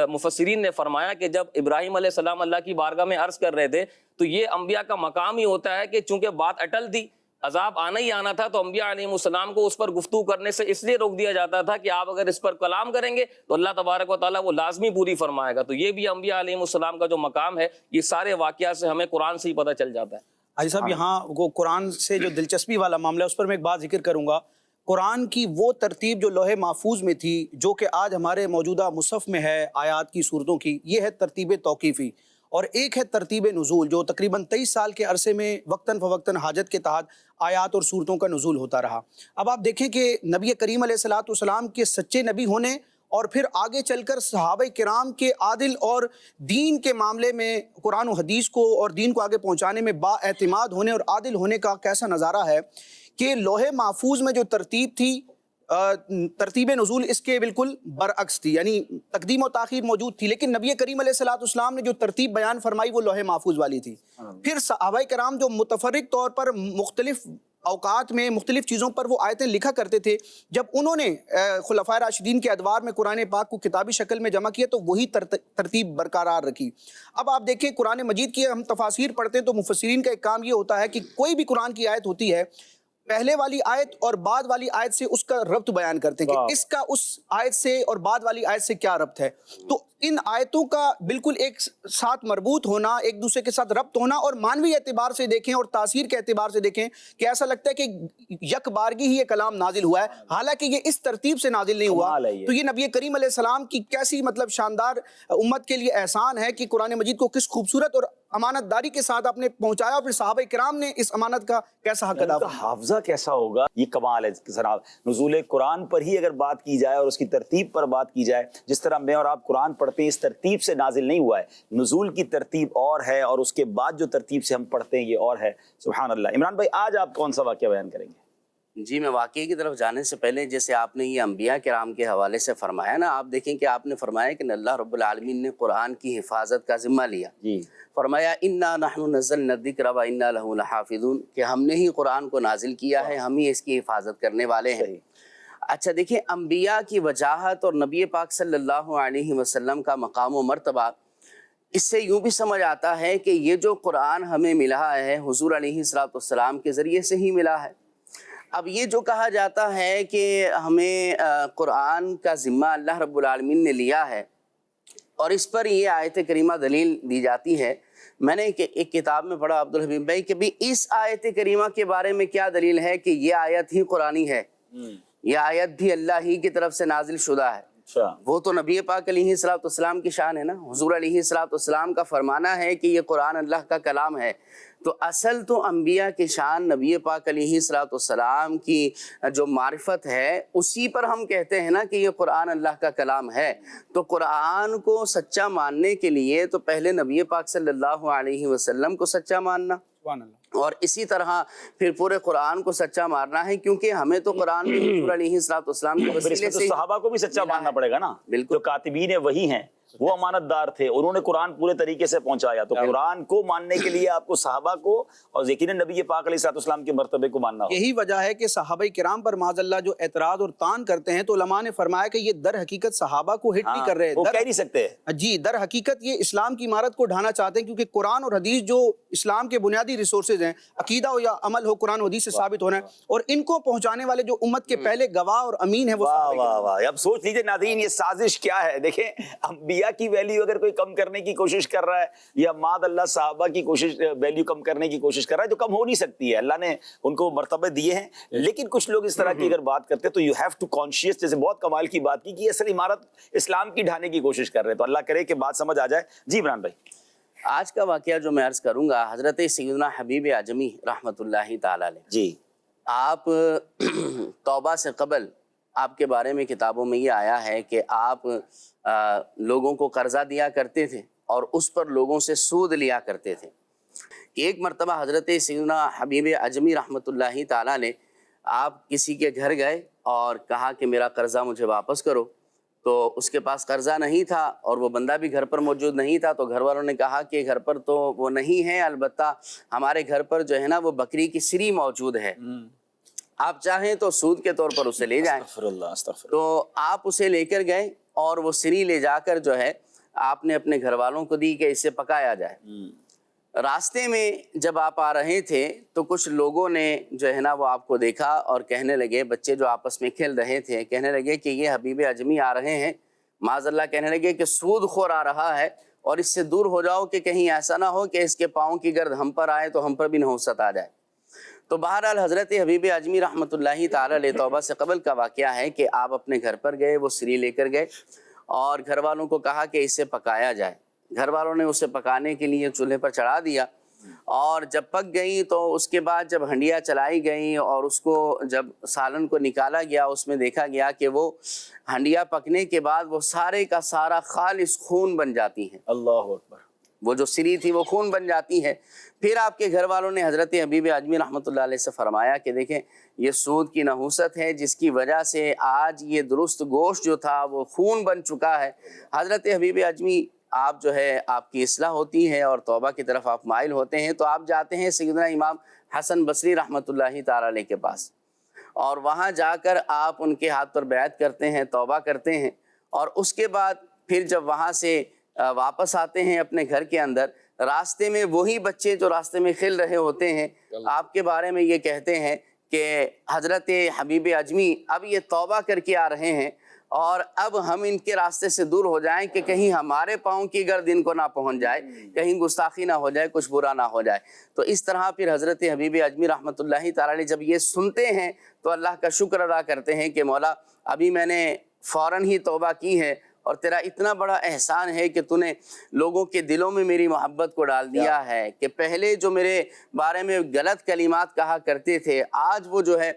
مفسرین نے فرمایا کہ جب ابراہیم علیہ السلام اللہ کی بارگاہ میں عرض کر رہے تھے تو یہ انبیاء کا مقام ہی ہوتا ہے کہ چونکہ بات اٹل تھی، عذاب آنا ہی آنا تھا، تو انبیاء علیہ السلام کو اس پر گفتگو کرنے سے اس لیے روک دیا جاتا تھا کہ آپ اگر اس پر کلام کریں گے تو اللہ تبارک و تعالیٰ وہ لازمی پوری فرمائے گا۔ تو یہ بھی انبیاء علیہ السلام کا جو مقام ہے، یہ سارے واقعات سے ہمیں قرآن سے ہی پتہ چل جاتا ہے۔ حاجی صاحب یہاں وہ قرآن سے جو دلچسپی والا معاملہ ہے اس پر میں ایک بات ذکر کروں گا۔ قرآن کی وہ ترتیب جو لوح محفوظ میں تھی، جو کہ آج ہمارے موجودہ مصحف میں ہے آیات کی صورتوں کی، یہ ہے ترتیب توقیفی، اور ایک ہے ترتیب نزول جو تقریباً 23 سال کے عرصے میں وقتاً فوقتاً حاجت کے تحت آیات اور صورتوں کا نزول ہوتا رہا۔ اب آپ دیکھیں کہ نبی کریم علیہ الصلوۃ والسلام کے سچے نبی ہونے اور پھر آگے چل کر صحابہ کرام کے عادل اور دین کے معاملے میں قرآن و حدیث کو اور دین کو آگے پہنچانے میں با اعتماد ہونے اور عادل ہونے کا کیسا نظارہ ہے کہ لوح محفوظ میں جو ترتیب تھی، ترتیب نزول اس کے بالکل برعکس تھی، یعنی تقدیم و تاخیر موجود تھی، لیکن نبی کریم علیہ الصلوۃ والسلام نے جو ترتیب بیان فرمائی وہ لوح محفوظ والی تھی۔ پھر صحابہ کرام جو متفرق طور پر مختلف اوقات میں مختلف چیزوں پر وہ آیتیں لکھا کرتے تھے، جب انہوں نے خلفائے راشدین کے ادوار میں قرآن پاک کو کتابی شکل میں جمع کیا تو وہی ترتیب برقرار رکھی۔ اب آپ دیکھیں قرآن مجید کی ہم تفاسیر پڑھتے ہیں تو مفسرین کا ایک کام یہ ہوتا ہے کہ کوئی بھی قرآن کی آیت ہوتی ہے، پہلے والی آیت اور بعد والی آیت سے اس کا ربط بیان کرتے ہیں کہ اس کا اس آیت سے اور بعد والی آیت سے کیا ربط ہے۔ تو ان آیتوں کا بالکل ایک ساتھ مربوط ہونا، ایک دوسرے کے ساتھ ربط ہونا، اور معنوی اعتبار سے دیکھیں اور تاثیر کے اعتبار سے دیکھیں کہ ایسا لگتا ہے کہ یک بارگی ہی یہ کلام نازل ہوا ہے، حالانکہ یہ اس ترتیب سے نازل نہیں ہوا۔ تو یہ نبی کریم علیہ السلام کی کیسی شاندار امت کے لیے احسان ہے کہ قرآن مجید کو کس خوبصورت اور امانت داری کے ساتھ آپ نے پہنچایا، اور پھر صحابہ کرام نے اس امانت کا کیسا حق ادا کیا۔ حافظہ کیسا ہوگا، یہ کمال ہے جناب۔ نزول قرآن پر ہی اگر بات کی جائے اور اس کی ترتیب پر بات کی جائے، جس طرح میں اور آپ قرآن پڑھتے ہیں اس ترتیب سے نازل نہیں ہوا ہے، نزول کی ترتیب اور ہے اور اس کے بعد جو ترتیب سے ہم پڑھتے ہیں یہ اور ہے۔ سبحان اللہ۔ عمران بھائی آج آپ کون سا واقعہ بیان کریں گے؟ جی میں واقعے کی طرف جانے سے پہلے جیسے آپ نے یہ انبیاء کرام کے حوالے سے فرمایا نا، آپ دیکھیں کہ آپ نے فرمایا کہ اللہ رب العالمین نے قرآن کی حفاظت کا ذمہ لیا۔ فرمایا انا نحن نزلنا الذکر وانا لہ لحافظون، کہ ہم نے ہی قرآن کو نازل کیا ہے، ہم ہی اس کی حفاظت کرنے والے ہیں۔ اچھا دیکھیں انبیاء کی وجاہت اور نبی پاک صلی اللہ علیہ وسلم کا مقام و مرتبہ، اس سے یوں بھی سمجھ آتا ہے کہ یہ جو قرآن ہمیں ملا ہے حضور علیہ السلام کے ذریعے سے ہی ملا ہے۔ اب یہ جو کہا جاتا ہے کہ ہمیں قرآن کا ذمہ اللہ رب العالمین نے لیا ہے اور اس پر یہ آیت کریمہ دلیل دی جاتی ہے، میں نے ایک کتاب میں پڑھا عبدالحبیب بھائی کہ بھی اس آیت کریمہ کے بارے میں کیا دلیل ہے کہ یہ آیت ہی قرآنی ہے، یہ آیت بھی اللہ ہی کی طرف سے نازل شدہ ہے۔ وہ تو نبی پاک علیہ السلام کی شان ہے نا، حضور علیہ السلام کا فرمانا ہے کہ یہ قرآن اللہ کا کلام ہے۔ تو اصل تو انبیاء کی شان نبی پاک علیہ السلام کی جو معرفت ہے اسی پر ہم کہتے ہیں نا کہ یہ قرآن اللہ کا کلام ہے۔ تو قرآن کو سچا ماننے کے لیے تو پہلے نبی پاک صلی اللہ علیہ وسلم کو سچا ماننا، اور اسی طرح پھر پورے قرآن کو سچا ماننا ہے، کیونکہ ہمیں تو قرآن حضور علیہ السلام کے وسیلے سے صحابہ کو بھی سچا ماننا پڑے گا نا، بالکل، کاتبین وحی ہیں وہ امانت دار تھے, انہوں نے قرآن پورے طریقے سے پہنچایا. تو قرآن کو ماننے کے لیے آپ کو صحابہ کو اور یقیناً نبی پاک علیہ الصلوۃ والسلام کے مرتبے کو ماننا ہوگا. یہی وجہ ہے کہ صحابہ کرام پر معاذ اللہ جو اعتراض اور طعن کرتے ہیں تو علماء نے فرمایا کہ یہ در حقیقت صحابہ کو ہٹ نہیں کر رہے, وہ کہہ نہیں سکتے. جی در حقیقت یہ اسلام کی عمارت کو ڈھانا چاہتے ہیں, کیونکہ قرآن اور حدیث جو اسلام کے بنیادی ریسورسز ہیں, عقیدہ ہو یا عمل ہو, قرآن و حدیث سے ثابت ہونا ہے, اور ان کو پہنچانے والے جو امت کے پہلے گواہ اور امین ہیں وہ واہ واہ واہ. اب سوچ لیجیے ناظرین یہ سازش کیا ہے. دیکھیں انبیاء کی ویلیو اگر کوئی کم کرنے کی کوشش کر رہا ہے یا معاذ اللہ صحابہ کی کوشش ویلیو کم کرنے کی کوشش کر رہا ہے جو کم ہو نہیں سکتی ہے, اللہ نے ان کو مرتبے دیے ہیں. لیکن کچھ لوگ اس طرح کی اگر بات کرتے ہیں تو یو ہیو ٹو کانشیس, جیسے بہت کمال کی بات کی کہ یہ اصل عمارت اسلام کی ڈھانے کی کوشش کر رہے ہیں. تو اللہ کرے کہ بات سمجھ آ جائے. جی عمران بھائی. آج کا واقعہ جو میں عرض کروں گا, حضرت سیدنا حبیب اعجمی رحمۃ اللہ تعالی علیہ, جی آپ توبہ سے قبل آپ کے بارے میں کتابوں میں یہ آیا ہے کہ آپ لوگوں کو قرضہ دیا کرتے تھے اور اس پر لوگوں سے سود لیا کرتے تھے. ایک مرتبہ حضرت سیدنا حبیب اعجمی رحمۃ اللہ تعالیٰ نے آپ کسی کے گھر گئے اور کہا کہ میرا قرضہ مجھے واپس کرو. تو اس کے پاس قرضہ نہیں تھا اور وہ بندہ بھی گھر پر موجود نہیں تھا. تو گھر والوں نے کہا کہ گھر پر تو وہ نہیں ہے, البتہ ہمارے گھر پر جو ہے نا وہ بکری کی سری موجود ہے, آپ چاہیں تو سود کے طور پر اسے لے جائیں. تو آپ اسے لے کر گئے اور وہ سری لے جا کر جو ہے آپ نے اپنے گھر والوں کو دی کہ اسے پکایا جائے. راستے میں جب آپ آ رہے تھے تو کچھ لوگوں نے جو ہے نا وہ آپ کو دیکھا اور کہنے لگے, بچے جو آپس میں کھیل رہے تھے, کہنے لگے کہ یہ حبیب اعجمی آ رہے ہیں. معاذ اللہ کہنے لگے کہ سود خور آ رہا ہے اور اس سے دور ہو جاؤ کہ کہیں ایسا نہ ہو کہ اس کے پاؤں کی گرد ہم پر آئے تو ہم پر بھی نحوست آ جائے. تو بہرحال حضرت حبیب اعجمی رحمۃ اللہ تعالی علیہ توبہ سے قبل کا واقعہ ہے کہ آپ اپنے گھر پر گئے, وہ سری لے کر گئے اور گھر والوں کو کہا کہ اسے پکایا جائے. گھر والوں نے اسے پکانے کے لیے چولہے پر چڑھا دیا اور جب پک گئی تو اس کے بعد جب ہنڈیاں چلائی گئیں اور اس کو جب سالن کو نکالا گیا, اس میں دیکھا گیا کہ وہ ہنڈیاں پکنے کے بعد وہ سارے کا سارا خالص خون بن جاتی ہیں. اللہ اکبر. وہ جو سری تھی وہ خون بن جاتی ہے. پھر آپ کے گھر والوں نے حضرت حبیب اعجمی رحمۃ اللہ علیہ سے فرمایا کہ دیکھیں یہ سود کی نحوست ہے جس کی وجہ سے آج یہ درست گوشت جو تھا وہ خون بن چکا ہے. حضرت حبیب اعجمی آپ جو ہے آپ کی اصلاح ہوتی ہے اور توبہ کی طرف آپ مائل ہوتے ہیں تو آپ جاتے ہیں سیدنا امام حسن بصری رحمۃ اللہ تعالی علیہ کے پاس اور وہاں جا کر آپ ان کے ہاتھ پر بیعت کرتے ہیں, توبہ کرتے ہیں. اور اس کے بعد پھر جب وہاں سے واپس آتے ہیں اپنے گھر کے اندر, راستے میں وہی بچے جو راستے میں کھیل رہے ہوتے ہیں آپ کے بارے میں یہ کہتے ہیں کہ حضرت حبیب اعجمی اب یہ توبہ کر کے آ رہے ہیں اور اب ہم ان کے راستے سے دور ہو جائیں کہ کہیں ہمارے پاؤں کی گرد ان کو نہ پہنچ جائے, کہیں گستاخی نہ ہو جائے, کچھ برا نہ ہو جائے. تو اس طرح پھر حضرت حبیب اعجمی رحمۃ اللہ تعالی علیہ جب یہ سنتے ہیں تو اللہ کا شکر ادا کرتے ہیں کہ مولا ابھی میں نے فوراً ہی توبہ کی ہے اور تیرا اتنا بڑا احسان ہے کہ تو نے لوگوں کے دلوں میں میری محبت کو ڈال دیا ہے کہ پہلے جو میرے بارے میں غلط کلمات کہا کرتے تھے آج وہ جو ہے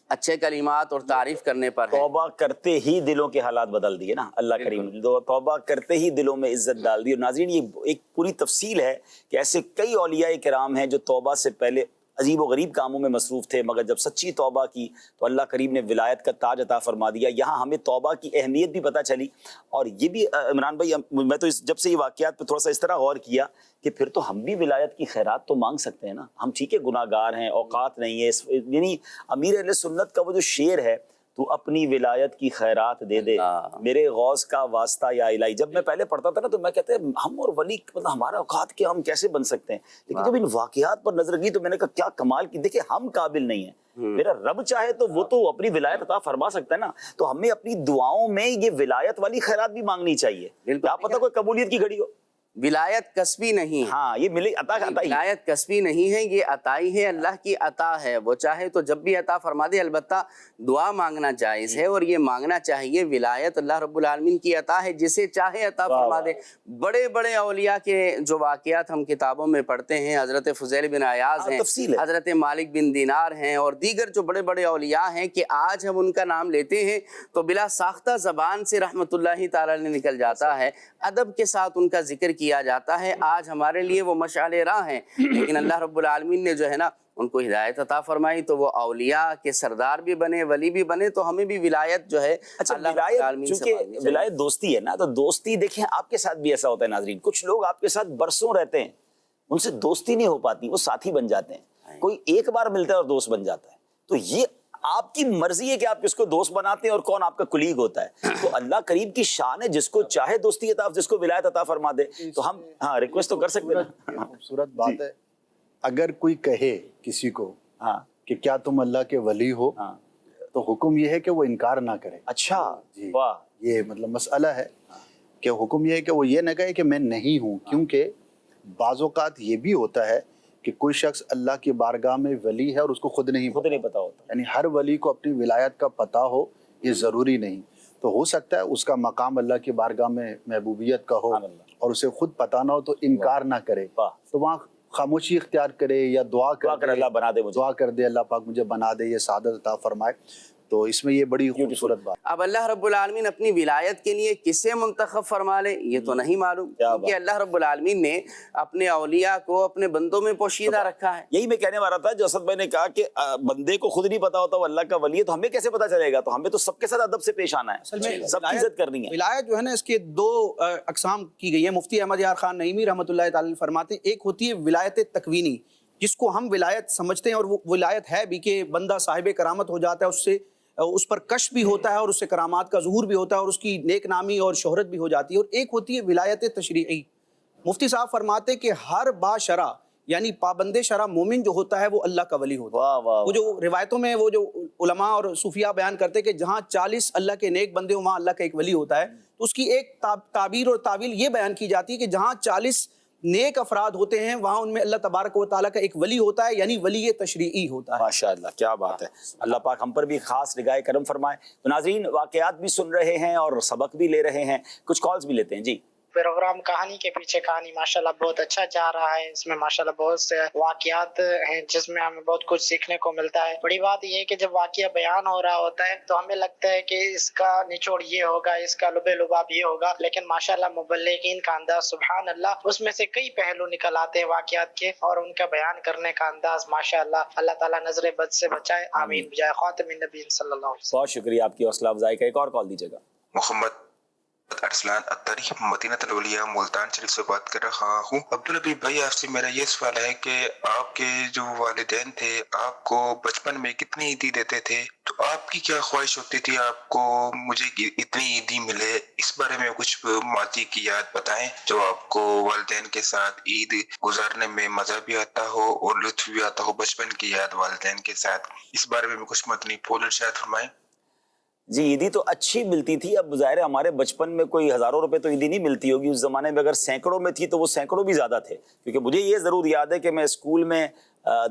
اچھے کلمات اور تعریف کرنے پر ہے. توبہ کرتے ہی دلوں کے حالات بدل دیے نا اللہ کریم, توبہ کرتے ہی دلوں میں عزت ڈال دی. اور ناظرین یہ ایک پوری تفصیل ہے کہ ایسے کئی اولیاء کرام ہیں جو توبہ سے پہلے عجیب و غریب کاموں میں مصروف تھے, مگر جب سچی توبہ کی تو اللہ کریم نے ولایت کا تاج عطا فرما دیا. یہاں ہمیں توبہ کی اہمیت بھی پتہ چلی. اور یہ بھی عمران بھائی میں تو جب سے یہ واقعات پہ تھوڑا سا اس طرح غور کیا کہ پھر تو ہم بھی ولایت کی خیرات تو مانگ سکتے ہیں نا. ہم ٹھیک ہے گناہ گار ہیں, اوقات نہیں ہے, یعنی امیر اہل سنت کا وہ جو شعر ہے تو اپنی ولایت کی خیرات دے دے میرے غوث کا واسطہ یا الہی. جب میں پہلے پڑھتا تھا نا تو میں کہتے ہیں ہم اور ولی مطلب ہمارا اوقات کے ہم کیسے بن سکتے ہیں, لیکن جب ان واقعات پر نظر گئی تو میں نے کہا کیا کمال کی. دیکھیں ہم قابل نہیں ہیں, میرا رب چاہے تو وہ تو اپنی ولایت عطا فرما سکتا ہے نا. تو ہمیں اپنی دعاؤں میں یہ ولایت والی خیرات بھی مانگنی چاہیے. کیا پتہ کوئی قبولیت کی گھڑی ہو. ولایت کسبی نہیں, ہاں یہ ملی عطا ولایت کسبی نہیں ہے, یہ عطائی ہے, اللہ کی عطا ہے. وہ چاہے تو جب بھی عطا فرما دے. البتہ دعا مانگنا جائز ہے اور یہ مانگنا چاہیے. ولایت اللہ رب العالمین کی عطا ہے, جسے چاہے عطا فرما دے. بڑے بڑے اولیاء کے جو واقعات ہم کتابوں میں پڑھتے ہیں, حضرت فضیل بن عیاض ہیں, حضرت مالک بن دینار ہیں اور دیگر جو بڑے بڑے اولیاء ہیں کہ آج ہم ان کا نام لیتے ہیں تو بلا ساختہ زبان سے رحمت اللہ تعالی نے نکل جاتا ہے. ادب کے ساتھ ان کا ذکر کیا کیا جاتا ہے. آج ہمارے لیے وہ مشعل راہ ہیں, لیکن اللہ رب العالمین نے جو ہے نا ان کو ہدایت عطا فرمائی تو وہ اولیاء کے سردار بھی بنے, ولی بھی بنے. تو ہمیں بھی ولایت جو ہے اللہ رب العالمین سے مانگنی چاہیے. ولایت دوستی ہے نا, تو دوستی دیکھیں آپ کے ساتھ بھی ایسا ہوتا ہے ناظرین, کچھ لوگ آپ کے ساتھ برسوں رہتے ہیں, ان سے دوستی نہیں ہو پاتی, وہ ساتھی بن جاتے ہیں. کوئی ایک بار ملتا ہے اور دوست بن جاتا ہے. تو یہ آپ کی مرضی ہے کہ آپ کس کو دوست بناتے ہیں اور کون آپ کا کلیگ ہوتا ہے. تو اللہ کریم کی شان ہے, جس کو چاہے دوستی عطا, جس کو ولایت عطا فرما دے. تو ہم ہاں ریکویسٹ تو کر سکتے ہیں. خوبصورت بات ہے. اگر کوئی کہے کسی کو کہ کیا تم اللہ کے ولی ہو, تو حکم یہ ہے کہ وہ انکار نہ کرے. اچھا جی, واہ, یہ مطلب مسئلہ ہے کہ حکم یہ ہے کہ وہ یہ نہ کہے کہ میں نہیں ہوں, کیونکہ بعض اوقات یہ بھی ہوتا ہے کہ کوئی شخص اللہ کی بارگاہ میں ولی ہے اور اس کو خود نہیں پتا ہوتا. یعنی ہر ولی کو اپنی ولایت کا پتہ ہو, یہ ضروری نہیں. تو ہو سکتا ہے اس کا مقام اللہ کی بارگاہ میں محبوبیت کا ہو اور اسے خود پتہ نہ ہو, تو انکار نہ کرے, تو وہاں خاموشی اختیار کرے یا دعا کر اللہ بنا دے مجھے, دعا کر دے اللہ پاک مجھے بنا دے, یہ سعادت عطا فرمائے. تو اس میں یہ بڑی خوبصورت بات. اب اللہ رب العالمین اپنی ولایت کے لیے کسے منتخب فرما لے یہ تو نہیں معلوم, کیونکہ اللہ رب العالمین نے اپنے اولیاء کو اپنے بندوں میں پوشیدہ رکھا ہے. یہی میں کہنے والا تھا, جو اسد بھائی نے کہا کہ بندے کو خود نہیں پتا ہوتا وہ اللہ کا ولی ہے, تو ہمیں کیسے پتا چلے گا؟ تو ہمیں تو سب کے ساتھ ادب سے پیش آنا ہے, سب کی عزت کرنی ہے. ولایت جو ہے نا اس کے دو اقسام کی گئی ہیں. مفتی احمد یار خان نعیمی رحمۃ اللہ تعالی فرماتے ہیں, ایک ہوتی ہے ولایت تکوینی, جس کو ہم ولایت سمجھتے ہیں, اور وہ ولایت ہے بھی کہ بندہ صاحب کرامت ہو جاتا ہے, اس پر کشف بھی ہوتا ہے اور اس سے کرامات کا ظہور بھی ہوتا ہے اور اس کی نیک نامی اور شہرت بھی ہو جاتی ہے. اور ایک ہوتی ہے ولایت تشریعی. مفتی صاحب فرماتے کہ ہر با شرع یعنی پابند شرع مومن جو ہوتا ہے وہ اللہ کا ولی ہوتا ہے. وہ جو روایتوں میں وہ جو علماء اور صوفیاء بیان کرتے کہ جہاں 40 اللہ کے نیک بندے ہوں وہاں اللہ کا ایک ولی ہوتا ہے. تو اس کی ایک تعبیر اور تعویل یہ بیان کی جاتی ہے کہ جہاں 40 نیک افراد ہوتے ہیں وہاں ان میں اللہ تبارک و تعالیٰ کا ایک ولی ہوتا ہے, یعنی ولی تشریعی ہوتا ہے. ماشاءاللہ, کیا بات ہے. اللہ پاک ہم پر بھی خاص نگاہ کرم فرمائے. تو ناظرین واقعات بھی سن رہے ہیں اور سبق بھی لے رہے ہیں, کچھ کالز بھی لیتے ہیں. جی, پروگرام کہانی کے پیچھے کہانی ماشاءاللہ بہت اچھا جا رہا ہے. اس میں ماشاءاللہ بہت سے واقعات ہیں جس میں ہمیں بہت کچھ سیکھنے کو ملتا ہے. بڑی بات یہ ہے کہ جب واقعہ بیان ہو رہا ہوتا ہے تو ہمیں لگتا ہے کہ اس کا نچوڑ یہ ہوگا, اس کا لب لباب یہ ہوگا, لیکن ماشاءاللہ مبلغین کا انداز سبحان اللہ, اس میں سے کئی پہلو نکل آتے ہیں واقعات کے, اور ان کا بیان کرنے کا انداز ماشاءاللہ. اللہ تعالیٰ نظر بد سے بچائے, آمین بجائے خاتم النبیین صلی اللہ علیہ وسلم. بہت شکریہ آپ کی حوصلہ افزائی کا. ایک اور کال دیجیے گا. محمد ارسلان اتری مدینہ الاولیاء ملتان شریف سے بات کر رہا ہوں. عبدالحبیب بھائی, آپ سے میرا یہ سوال ہے کہ آپ کے جو والدین تھے آپ کو بچپن میں کتنی عیدی دیتے تھے, تو آپ کی کیا خواہش ہوتی تھی آپ کو مجھے اتنی عیدی ملے؟ اس بارے میں کچھ ماضی کی یاد بتائیں جو آپ کو والدین کے ساتھ عید گزارنے میں مزہ بھی آتا ہو اور لطف بھی آتا ہو, بچپن کی یاد والدین کے ساتھ. اس بارے میں کچھ متنی پھول ارشاد فرمائیں. جی, عیدی تو اچھی ملتی تھی. اب ظاہر ہے ہمارے بچپن میں کوئی ہزاروں روپے تو عیدی نہیں ملتی ہوگی, اس زمانے میں اگر سینکڑوں میں تھی تو وہ سینکڑوں بھی زیادہ تھے. کیونکہ مجھے یہ ضرور یاد ہے کہ میں اسکول میں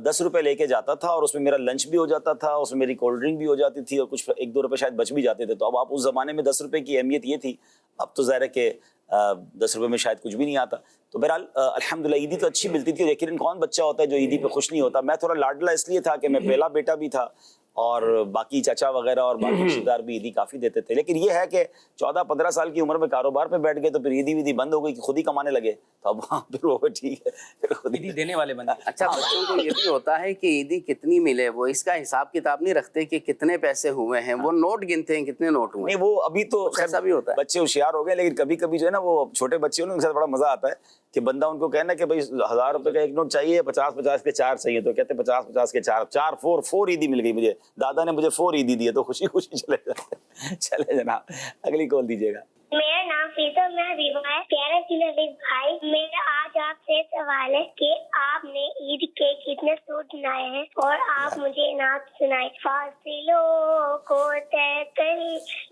10 روپے لے کے جاتا تھا اور اس میں میرا لنچ بھی ہو جاتا تھا, اس میں میری کولڈ ڈرنک بھی ہو جاتی تھی اور کچھ 1-2 روپے شاید بچ بھی جاتے تھے. تو اب آپ اس زمانے میں 10 روپے کی اہمیت یہ تھی, اب تو ظاہر ہے کہ 10 روپے میں شاید کچھ بھی نہیں آتا. تو بہرحال الحمدللہ عیدی تو اچھی ملتی تھی. لیکن کون بچہ ہوتا ہے جو عیدی پہ خوش نہیں ہوتا؟ میں تھوڑا لاڈلا اس لیے تھا کہ میں پہلا بیٹا بھی تھا اور باقی چچا وغیرہ اور باقی رشتے دار بھی عیدی کافی دیتے تھے. لیکن یہ ہے کہ 14-15 سال کی عمر میں کاروبار پہ بیٹھ گئے تو پھر عیدی ویدی بند ہو گئی کہ خود ہی کمانے لگے. تو اب وہاں پھر وہ ٹھیک ہے, پھر خود ہی دینے والے بندے. اچھا, بچوں کو یہ بھی ہوتا ہے کہ عیدی کتنی ملے, وہ اس کا حساب کتاب نہیں رکھتے کہ کتنے پیسے ہوئے ہیں, وہ نوٹ گنتے ہیں کتنے نوٹ ہوئے. نہیں, وہ ابھی تو ایسا بھی ہوتا ہے, بچے ہوشیار ہو گئے. لیکن کبھی کبھی جو ہے نا وہ چھوٹے بچے ان کے ساتھ بڑا مزہ آتا ہے کہ بندہ ان کو کہنا کہ بھائی 1000 روپے کا ایک نوٹ چاہیے, 50-50 کے 4 چاہیے, تو کہتے 50-50 کے 4 4 عیدی مل گئی مجھے, دادا نے مجھے 4 عیدی دی ہے, تو خوشی خوشی چلے جاتے. چلے جناب, اگلی کال دیجیے گا. میرا نام فیصل محبوب ہے. پیارے نبی بھائی, میرا آج آپ سے سوال ہے کہ آپ نے عید کے کتنے سوٹ سنائے ہیں اور آپ مجھے نعت سنائے. فاصلوں کو طے کر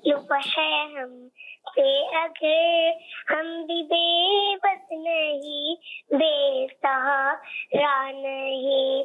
لطف ہے ہم سے اگر ہم بھی بے بس نہیں, بے سہارا نہیں.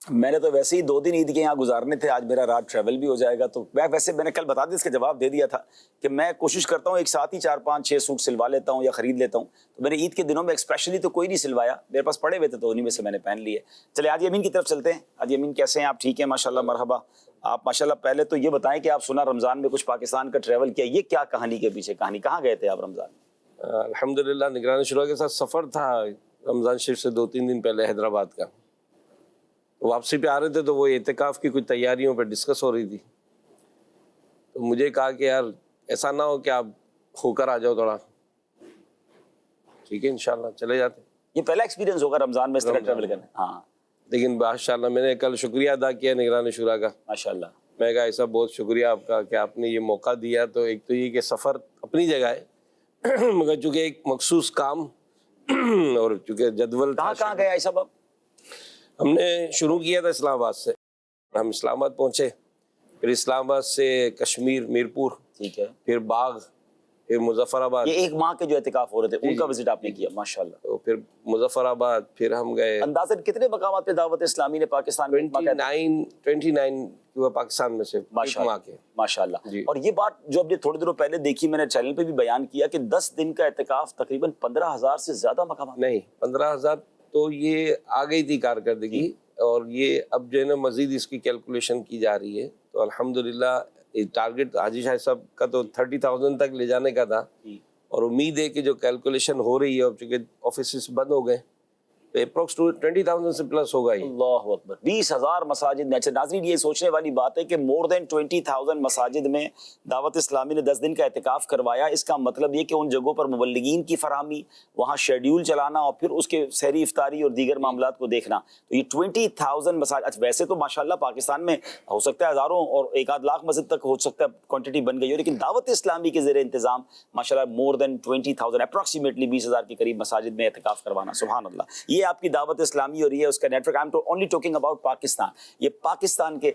میں نے تو ویسے ہی 2 دن عید کے یہاں گزارنے تھے, آج میرا رات ٹریول بھی ہو جائے گا. تو ویسے میں نے کل بتا دیا, اس کا جواب دے دیا تھا کہ میں کوشش کرتا ہوں ایک ساتھ ہی 4-5-6 سوٹ سلوا لیتا ہوں یا خرید لیتا ہوں. تو میں نے عید کے دنوں میں ایکسپیشلی تو کوئی نہیں سلوایا, میرے پاس پڑے ہوئے تھے تو انہیں میں سے میں نے پہن لیے. چلے آج یمین کی طرف چلتے ہیں. آج یمین کیسے ہیں آپ؟ ٹھیک ہیں ماشاءاللہ, مرحبا. آپ ماشاءاللہ پہلے تو یہ بتائیں کہ آپ سنا رمضان میں کچھ پاکستان کا ٹریول کیا, یہ کیا کہانی کے پیچھے کہانی, کہاں گئے تھے آپ رمضان میں؟ الحمدللہ نگران شورا کے ساتھ سفر تھا رمضان شریف سے 2-3 دن پہلے حیدرآباد کا. واپسی پہ آ رہے تھے تو وہ اعتکاف کی کچھ تیاریوں پہ ڈسکس ہو رہی تھی. تو مجھے کہا کہ یار ایسا نہ ہو کہ آپ ہو کر آ جاؤ تھوڑا. ٹھیک ہے انشاءاللہ چلے جاتے. یہ پہلا ایکسپیرینس ہوگا رمضان میں اس طرح ٹریول کرنا. ہاں لیکن ماشاءاللہ میں نے کل شکریہ ادا کیا نگران شورا کا. ماشاءاللہ میں کہا ایسا بہت شکریہ آپ کا کہ آپ نے یہ موقع دیا. تو ایک تو یہ کہ سفر اپنی جگہ ہے مگر چونکہ ایک مخصوص کام اور چونکہ جدول کہاں گیا ایسا باب؟ ہم نے شروع کیا تھا اسلام آباد سے. ہم اسلام آباد پہنچے, پھر اسلام آباد سے کشمیر میرپور, ٹھیک ہے, پھر باغ, پھر مظفر آباد. یہ 1 ماہ کے جو اعتکاف ہو رہے تھے ان کا وزٹ آپ نے کیا ماشاءاللہ. تو پھر مظفر آباد, پھر ہم گئے. اندازاً کتنے مقامات پہ دعوت اسلامی نے پاکستان میں 29 پاکستان میں سے ماشاءاللہ. اور یہ بات جو اب تھوڑی دنوں پہلے دیکھی میں نے چینل پہ بھی بیان کیا کہ 10 دن کا اعتکاف تقریباً 15,000 سے زیادہ مقامات. نہیں 15,000 تو یہ آ گئی تھی کارکردگی, اور یہ اب جو ہے نا مزید اس کی کیلکولیشن کی جا رہی ہے. تو الحمدللہ ٹارگٹ حاجی شاہ صاحب کا تو 30,000 تک لے جانے کا تھا, اور امید ہے کہ جو کیلکولیشن ہو رہی ہے اب چونکہ آفیسز بند ہو گئے تو اپروکس 20,000 سے پلس ہوگا ہی. اللہ اکبر, 20,000 مساجد میں. اچھا ناظرین یہ سوچنے والی بات ہے کہ مور دین 20,000 مساجد میں دعوت اسلامی نے 10 دن کا اعتکاف کروایا. اس کا مطلب یہ کہ ان جگہوں پر مبلغین کی فراہمی, وہاں شیڈیول چلانا, اور پھر اس کے سحری افطاری اور دیگر معاملات کو دیکھنا. تو یہ 20,000 مساجد, ویسے تو ماشاءاللہ پاکستان میں ہو سکتا ہے ہزاروں اور 1-8 لاکھ مسجد تک ہو سکتا ہے کوانٹٹی بن گئی ہو, لیکن دعوت اسلامی کے زیر انتظام ماشاءاللہ مور دین 20,000 اپروکسیمیٹلی 20,000 کے قریب مساجد میں اعتکاف کروانا. سبحان اللہ. یہ آپ کی دعوت اسلامی اور یہ اس کا network. I'm only talking about Pakistan. یہ پاکستان کے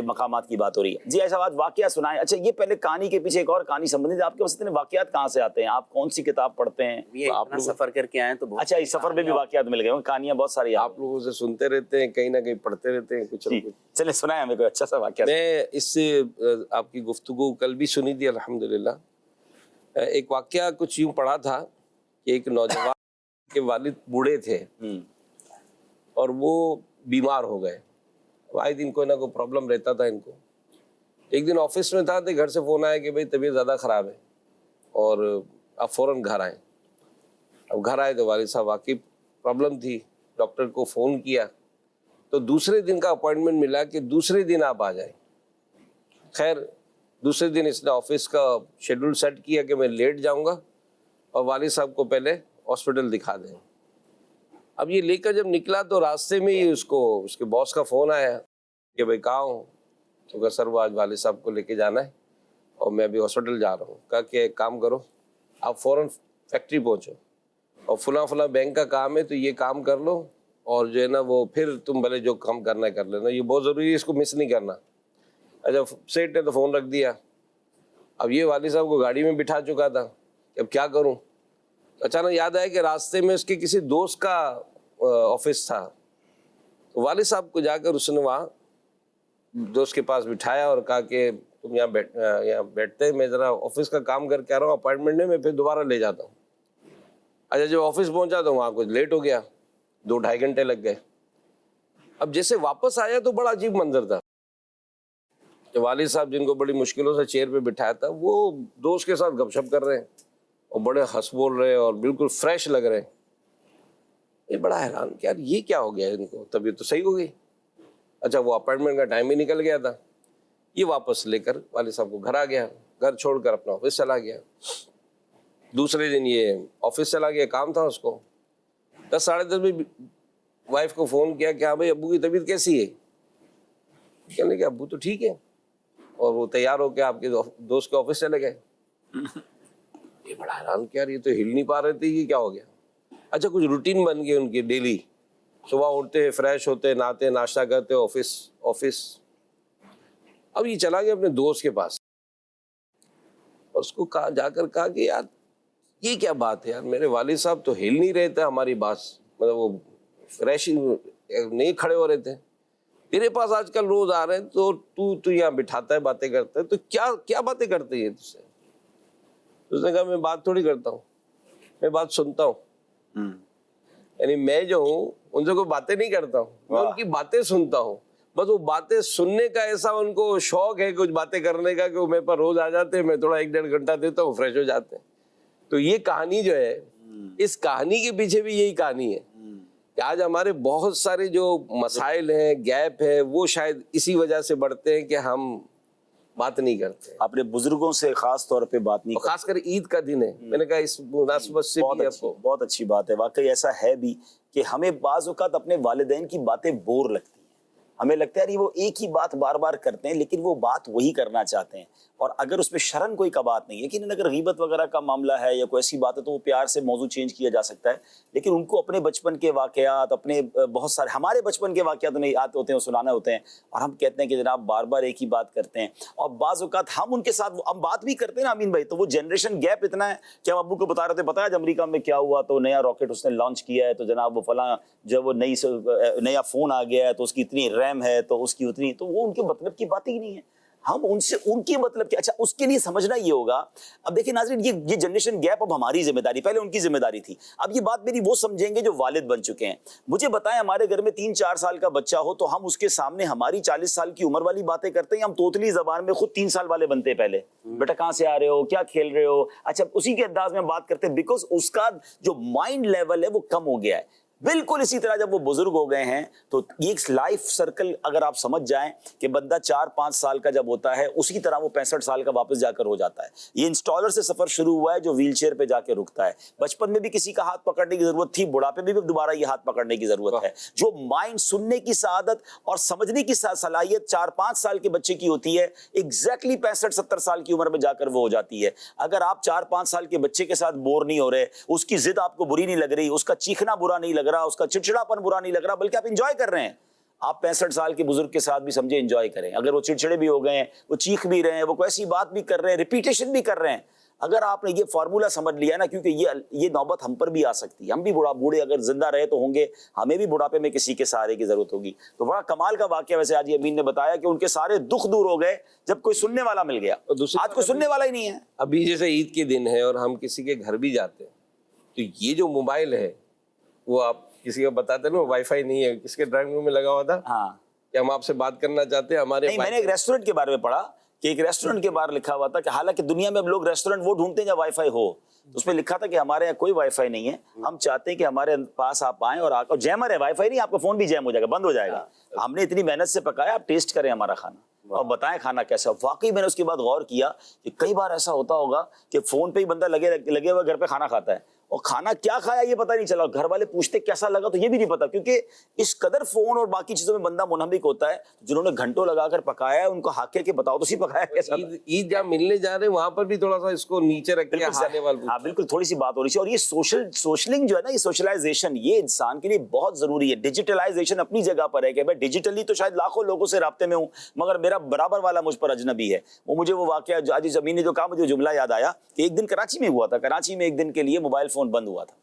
مقامات کی بات ہو رہی ہے. جی ایسا بات واقعہ سنائیں. اچھا یہ پہلے کہانی کے پیچھے ایک اور کہانی سمبندھت, آپ کے پاس اتنے واقعات کہاں سے آتے ہیں؟ آپ کون سی کتاب پڑھتے ہیں؟ آپ سفر کر کے آئے تو اچھا اس سفر میں بھی واقعات مل گئے, کہانیاں بہت ساری آپ لوگوں سے سنتے رہتے ہیں, کہیں نہ کہیں پڑھتے رہتے ہیں کچھ. چلے سنائیں ہمیں کوئی اچھا سا واقعہ. میں اس سے آپ کی گفتگو کل بھی سنی تھی الحمدللہ. ایک واقعہ کچھ یوں پڑھا تھا کہ ایک نوجوان کے والد بوڑھے تھے اور وہ بیمار ہو گئے. آئے دن کوئی نہ کوئی پرابلم رہتا تھا ان کو. ایک دن آفس میں تھا تو گھر سے فون آیا کہ بھائی طبیعت زیادہ خراب ہے اور آپ فوراً گھر آئیں. اب گھر آئے تو والد صاحب واقعی پرابلم تھی, ڈاکٹر کو فون کیا تو دوسرے دن کا اپوائنٹمنٹ ملا کہ دوسرے دن آپ آ جائیں. خیر دوسرے دن اس نے آفس کا شیڈول سیٹ کیا کہ میں لیٹ جاؤں گا اور والد صاحب کو پہلے ہاسپٹل دکھا دیں. اب یہ لے کر جب نکلا تو راستے میں ہی اس کے باس کا فون آیا کہ بھائی کہاں ہوں. تو کہا سر وہ آج والد صاحب کو لے کے جانا ہے اور میں ابھی ہاسپٹل جا رہا ہوں. کہا کہ ایک کام کرو, آپ فوراً فیکٹری پہنچو اور فلاں بینک کا کام ہے تو یہ کام کر لو, اور جو ہے نا وہ پھر تم بھلے جو کام کرنا ہے کر لینا, یہ بہت ضروری ہے, اس کو مس نہیں کرنا. اچھا سیٹ نے تو فون رکھ دیا. اب یہ والد صاحب کو گاڑی میں بٹھا چکا تھا کہ اب کیا کروں. اچانک یاد آیا کہ راستے میں اس کے کسی دوست کا آفس تھا. تو والد صاحب کو جا کر اس نے وہاں دوست کے پاس بٹھایا اور کہا کہ تم یہاں بیٹھتے, میں ذرا آفس کا کام کر کے آ رہا ہوں, اپائنٹمنٹ ہے, میں پھر دوبارہ لے جاتا ہوں. اچھا جب آفس پہنچا تو وہاں کچھ لیٹ ہو گیا, 2-2.5 گھنٹے لگ گئے. اب جیسے واپس آیا تو بڑا عجیب منظر تھا کہ والد صاحب جن کو بڑی مشکلوں سے چیئر پہ بٹھایا تھا وہ دوست کے ساتھ گپ شپ کر رہے ہیں اور بڑے ہنس بول رہے ہیں اور بالکل فریش لگ رہے ہیں. یہ بڑا حیران کہ یار یہ کیا ہو گیا ان کو, طبیعت تو صحیح ہو گئی. اچھا وہ اپائنٹمنٹ کا ٹائم ہی نکل گیا تھا. یہ واپس لے کر والد صاحب کو گھر آ گیا, گھر چھوڑ کر اپنا آفس چلا گیا. دوسرے دن یہ آفس چلا گیا, کام تھا اس کو. 10-10:30 بجے وائف کو فون کیا کہ ہاں بھائی ابو کی طبیعت کیسی ہے. کہنے کہ ابو تو ٹھیک ہے, اور وہ تیار ہو کے آپ کے دوست کے آفس چلے گئے. یہ بڑا حیران کہ یار یہ تو ہل نہیں پا رہے تھے, یہ کیا ہو گیا. اچھا کچھ روٹین بن گئی ان کی ڈیلی, صبح اٹھتے فریش ہوتے, نہاتے, ناشتہ کرتے, آفس. اب یہ چلا گیا اپنے دوست کے پاس اور اس کو جا کر کہا کہ یار یہ کیا بات ہے یار, میرے والد صاحب تو ہل نہیں رہے تھے ہماری بات, مطلب وہ فریش نہیں کھڑے ہو رہے تھے, تیرے پاس آج کل روز آ رہے ہیں تو تو یہاں بٹھاتا ہے, باتیں کرتا ہے, تو کیا باتیں کرتے ہیں تجھ سے. اس نے کہا میں بات تھوڑی کرتا ہوں, میں بات سنتا ہوں. یعنی میں جو ہوں ان سے کوئی باتیں نہیں کرتا ہوں, میں ان کی باتیں سنتا ہوں. بس وہ باتیں سننے کا ایسا ان کو شوق ہے کچھ باتیں کرنے کا کہ وہ میرے پر روز آ جاتے ہیں, میں تھوڑا 1-1.5 گھنٹہ دیتا ہوں, فریش ہو جاتے ہیں. تو یہ کہانی جو ہے، اس کہانی کے پیچھے بھی یہی کہانی ہے کہ آج ہمارے بہت سارے جو مسائل ہیں، گیپ ہے، وہ شاید اسی وجہ سے بڑھتے ہیں کہ ہم بات نہیں کرتے. اپنے بزرگوں سے خاص طور پہ بات نہیں کرتے. خاص کر عید کا دن ہے، میں نے کہا اس مناسبت سے بھی آپ کو بہت اچھی بات ہے. واقعی ایسا ہے بھی کہ ہمیں بعض اوقات اپنے والدین کی باتیں بور لگتی ہیں. ہمیں لگتا ہے وہ ایک ہی بات بار بار کرتے ہیں لیکن وہ بات وہی کرنا چاہتے ہیں، اور اگر اس میں شرن کوئی کا بات نہیں ہے، لیکن اگر غیبت وغیرہ کا معاملہ ہے یا کوئی ایسی بات ہے تو وہ پیار سے موضوع چینج کیا جا سکتا ہے. لیکن ان کو اپنے بچپن کے واقعات، اپنے بہت سارے ہمارے بچپن کے واقعات انہیں یاد ہوتے ہیں، سنانا ہوتے ہیں، اور ہم کہتے ہیں کہ جناب بار بار ایک ہی بات کرتے ہیں. اور بعض اوقات ہم ان کے ساتھ ہم بات بھی کرتے ہیں نا امین بھائی، تو وہ جنریشن گیپ اتنا ہے کہ ہم ابو کو بتا رہے تھے، پتا ہے امریکہ میں کیا ہوا، تو نیا راکٹ اس نے لانچ کیا ہے، تو جناب وہ فلاں جب وہ نیا فون آ گیا ہے تو اس کی اتنی ریم ہے، تو اس کی اتنی، تو وہ ان کے مطلب کی بات ہی نہیں ہے. ہم ان سے ان کی مطلب کہ اچھا اس کے لیے سمجھنا یہ ہوگا. اب دیکھیں ناظرین، یہ جنریشن گیپ اب ہماری ذمہ داری، پہلے ان کی ذمہ داری تھی. اب یہ بات میری وہ سمجھیں گے جو والد بن چکے ہیں. مجھے بتائیں، ہمارے گھر میں 3-4 سال کا بچہ ہو تو ہم اس کے سامنے ہماری 40 سال کی عمر والی باتیں کرتے ہیں. ہم توتلی زبان میں خود 3 سال والے بنتے ہیں. پہلے بیٹا کہاں سے آ رہے ہو، کیا کھیل رہے ہو، اچھا اسی کے انداز میں بات کرتے ہیں، بیکاز اس کا جو مائنڈ لیول ہے وہ کم ہو گیا ہے. بالکل اسی طرح جب وہ بزرگ ہو گئے ہیں تو یہ لائف سرکل اگر آپ سمجھ جائیں کہ بندہ 4-5 سال کا جب ہوتا ہے اسی طرح وہ 65 سال کا واپس جا کر ہو جاتا ہے. یہ انسٹالر سے سفر شروع ہوا ہے جو ویل چیئر پہ جا کے رکتا ہے. بچپن میں بھی کسی کا ہاتھ پکڑنے کی ضرورت تھی، بڑھاپے میں بھی دوبارہ یہ ہاتھ پکڑنے کی ضرورت ہے. جو مائنڈ سننے کی سعادت اور سمجھنے کی صلاحیت 4-5 سال کے بچے کی ہوتی ہے، ایگزیکٹلی 65-70 سال کی عمر میں جا کر وہ ہو جاتی ہے. اگر آپ 4-5 سال کے بچے کے ساتھ بور نہیں ہو رہے، اس کی ضد آپ کو بری نہیں لگ رہی، اس کا چیخنا برا نہیں لگ رہا، اس کا چڑچڑاپن برا نہیں لگ رہا، بلکہ آپ انجوائے کر رہے ہیں، آپ 65 سال کے بزرگ کے ساتھ بھی سمجھے انجوائے کریں. اگر وہ چڑچڑے بھی ہو گئے ہیں، وہ چیخ بھی رہے ہیں، وہ کوئی ایسی بات بھی کر رہے ہیں، ریپیٹیشن بھی کر رہے ہیں، اگر آپ نے یہ فارمولا سمجھ لیا نا، کیونکہ یہ نوبت ہم پر بھی آ سکتی ہے. ہم بھی بوڑھے اگر زندہ رہے تو ہوں گے، ہمیں بھی بڑھاپے میں کسی کے سہارے کی ضرورت ہوگی. تو بڑا کمال کا واقعہ ویسے آج امین نے بتایا کہ ان کے سارے دکھ دور ہو گئے جب کوئی سننے والا مل گیا. آج کوئی سننے والا ہی نہیں ہے. ابھی جیسے عید کے دن ہے اور ہم کسی کے گھر بھی جاتے ہیں تو یہ جو موبائل ہے وہ آپ کسی کو بتاتے نا، وائی فائی نہیں ہے، کس کے ڈرائنگ روم میں لگا ہوا تھا، ہاں کہ ہم آپ سے بات کرنا چاہتے ہیں ہمارے. میں نے ایک ریسٹورنٹ کے بارے میں پڑھا کہ ایک ریسٹورنٹ کے باہر لکھا ہوا تھا کہ حالانکہ دنیا میں اب لوگ ریسٹورنٹ وہ ڈھونڈتے ہیں جہاں وائی فائی ہو، اس میں لکھا تھا کہ ہمارے یہاں کوئی وائی فائی نہیں ہے، ہم چاہتے ہیں کہ ہمارے پاس آپ آئیں اور جیمر ہے، وائی فائی نہیں، آپ کا فون بھی جیم ہو جائے گا، بند ہو جائے گا. ہم نے اتنی محنت سے پکایا، آپ ٹیسٹ کریں ہمارا کھانا اور بتائیں کھانا کیسا. واقعی میں نے اس کے بعد غور کیا کہ کئی بار ایسا ہوتا ہوگا کہ فون پہ ہی بندہ لگے ہوا گھر پہ کھانا کھاتا ہے اور کھانا کیا کھایا یہ پتہ نہیں چلا، گھر والے پوچھتے کیسا لگا تو یہ بھی نہیں پتا، کیونکہ اس قدر فون اور باقی چیزوں میں بندہ منہمک ہوتا ہے. جنہوں نے گھنٹوں لگا کر پکایا ہے ان کو حاکے کے بتاؤ تو سی پکایا کیسا. عید جہاں ملنے جا رہے ہیں وہاں پر بھی تھوڑا سا اس کو نیچے رکھ کے ہاں بالکل تھوڑی سی بات ہو رہی ہے. اور یہ سوشلنگ جو ہے نا، یہ سوشلائزیشن یہ انسان کے لیے بہت ضروری ہے. ڈیجیٹلائزیشن اپنی جگہ پر ہے کہ میں ڈیجیٹلی تو شاید لاکھوں لوگوں سے رابطے میں ہوں مگر میرا برابر والا مجھ پر اجنبی ہے. وہ مجھے وہ واقعہ آج زمین نے جو کہا، مجھے جملہ یاد آیا کہ ایک دن کراچی میں ہوا تھا. کراچی میں ایک دن کے لیے موبائل فون بند ہوا تھا.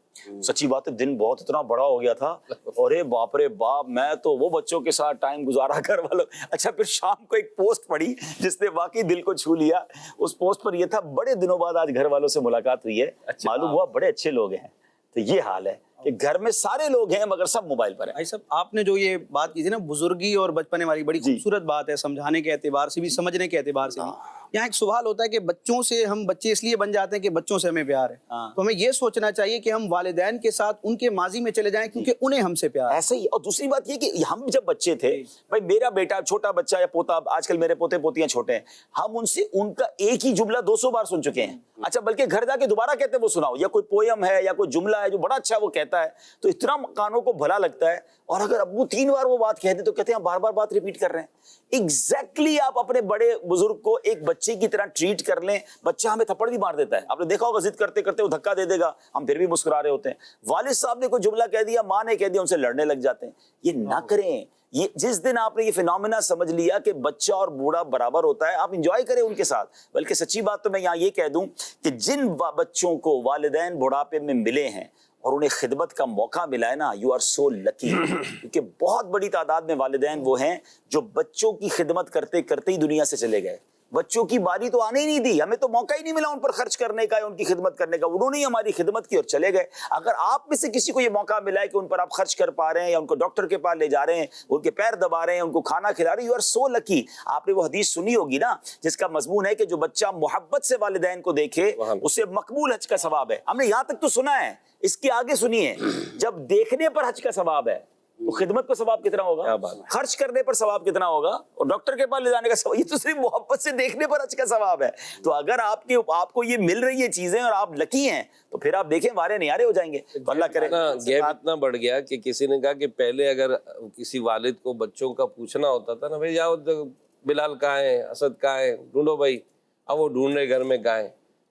سچی بات ہے، دن بہت اتنا بڑا ہو گیا تھا، اور باپ رے باپ، میں تو وہ بچوں کے ساتھ ٹائم گزارا گھر والوں. اچھا پھر شام کو ایک پوسٹ پڑھی جس نے واقعی دل کو چھو لیا. اس پوسٹ پر یہ تھا، بڑے دنوں بعد آج گھر والوں سے ملاقات ہوئی ہے، معلوم ہوا بڑے اچھے لوگ ہیں. تو یہ حال ہے کہ گھر میں سارے لوگ ہیں مگر سب موبائل پر ہیں. بھائی صاحب، آپ نے جو یہ بات کی تھی نا بزرگی اور بچپنے والی، بڑی خوبصورت بات ہے، سمجھانے کے اعتبار سے بھی، سمجھنے کے اعتبار سے بھی. یہاں ایک سوال ہوتا ہے کہ بچوں سے ہم بچے اس لیے بن جاتے ہیں کہ بچوں سے ہمیں پیار ہے، تو ہمیں یہ سوچنا چاہیے کہ ہم والدین کے ساتھ ان کے ماضی میں چلے جائیں کیونکہ انہیں ہم سے پیار ہے. ایسا ہی. اور دوسری بات یہ کہ ہم جب بچے تھے، بھائی میرا بیٹا چھوٹا بچہ یا پوتا، آج کل میرے پوتے پوتیاں چھوٹے ہیں، ہم ان سے ان کا ایک ہی جملہ 200 بار سن چکے ہیں. اچھا بلکہ گھر جا کے دوبارہ کہتے ہیں وہ سناؤ، یا کوئی پویم ہے یا کوئی جملہ ہے جو بڑا اچھا وہ کہتا ہے تو اتنا کانوں کو بھلا لگتا ہے. اور اگر ابو 3 بار وہ بات کہتے تو کہتے ہیں بار بار بات ریپیٹ کر رہے ہیں. ایگزیکٹلی آپ اپنے بڑے بزرگ کو ایک بچے کی طرح ٹریٹ کر لیں. بچہ ہمیں تھپڑ بھی مار دیتا ہے، آپ نے دیکھا ہوگا، ضد کرتے کرتے وہ دھکا دے دے گا، ہم پھر بھی مسکرا رہے ہوتے ہیں. والد صاحب نے کوئی جملہ کہہ دیا، ماں نے کہہ دیا، ان سے لڑنے لگ جاتے ہیں. یہ نہ کریں. یہ جس دن آپ نے یہ فینومینا سمجھ لیا کہ بچہ اور بوڑھا برابر ہوتا ہے، آپ انجوائے کریں ان کے ساتھ. بلکہ سچی بات تو میں یہاں یہ کہہ دوں کہ جن بچوں کو والدین بڑھاپے میں ملے ہیں اور انہیں خدمت کا موقع ملا ہے نا، یو آر سو لکی. کیونکہ بہت بڑی تعداد میں والدین وہ ہیں جو بچوں کی خدمت کرتے کرتے ہی دنیا سے چلے گئے. بچوں کی باری تو آنے ہی نہیں دی, ہمیں تو موقع ہی نہیں ملا ان پر خرچ کرنے کا, ان کی خدمت کرنے کا. انہوں نے ہماری خدمت کی اور چلے گئے. اگر آپ میں سے کسی کو یہ موقع ملا ہے کہ ان پر آپ خرچ کر پا رہے ہیں, یا ان کو ڈاکٹر کے پاس لے جا رہے ہیں, ان کے پیر دبا رہے ہیں, ان کو کھانا کھلا رہے ہیں, یو آر سو لکی. آپ نے وہ حدیث سنی ہوگی نا جس کا مضمون ہے کہ جو بچہ محبت سے والدین کو دیکھے اسے مقبول حج کا ثواب ہے. ہم نے یہاں تک تو سنا ہے, اس کے آگے سنیے, جب دیکھنے پر حج کا ثواب ہے تو خدمت پر ثواب کتنا ہوگا, خرچ کرنے پر ثواب کتنا ہوگا, اور ڈاکٹر کے پاس لے جانے کا ثواب, یہ تو صرف محبت سے دیکھنے پر حج کا ثواب ہے. تو اگر آپ کو یہ مل رہی ہے چیزیں اور آپ لکی ہیں تو پھر آپ دیکھیں وارے نیارے ہو جائیں گے. تو اللہ کرے. گیپ اتنا بڑھ گیا کہ کسی نے کہا کہ پہلے اگر کسی والد کو بچوں کا پوچھنا ہوتا تھا نا, بھائی جاؤ بلال کہاں ہے, اسد کہاں ہے, ڈھونڈو بھائی, اب وہ ڈھونڈ رہے گھر میں کہاں ہے,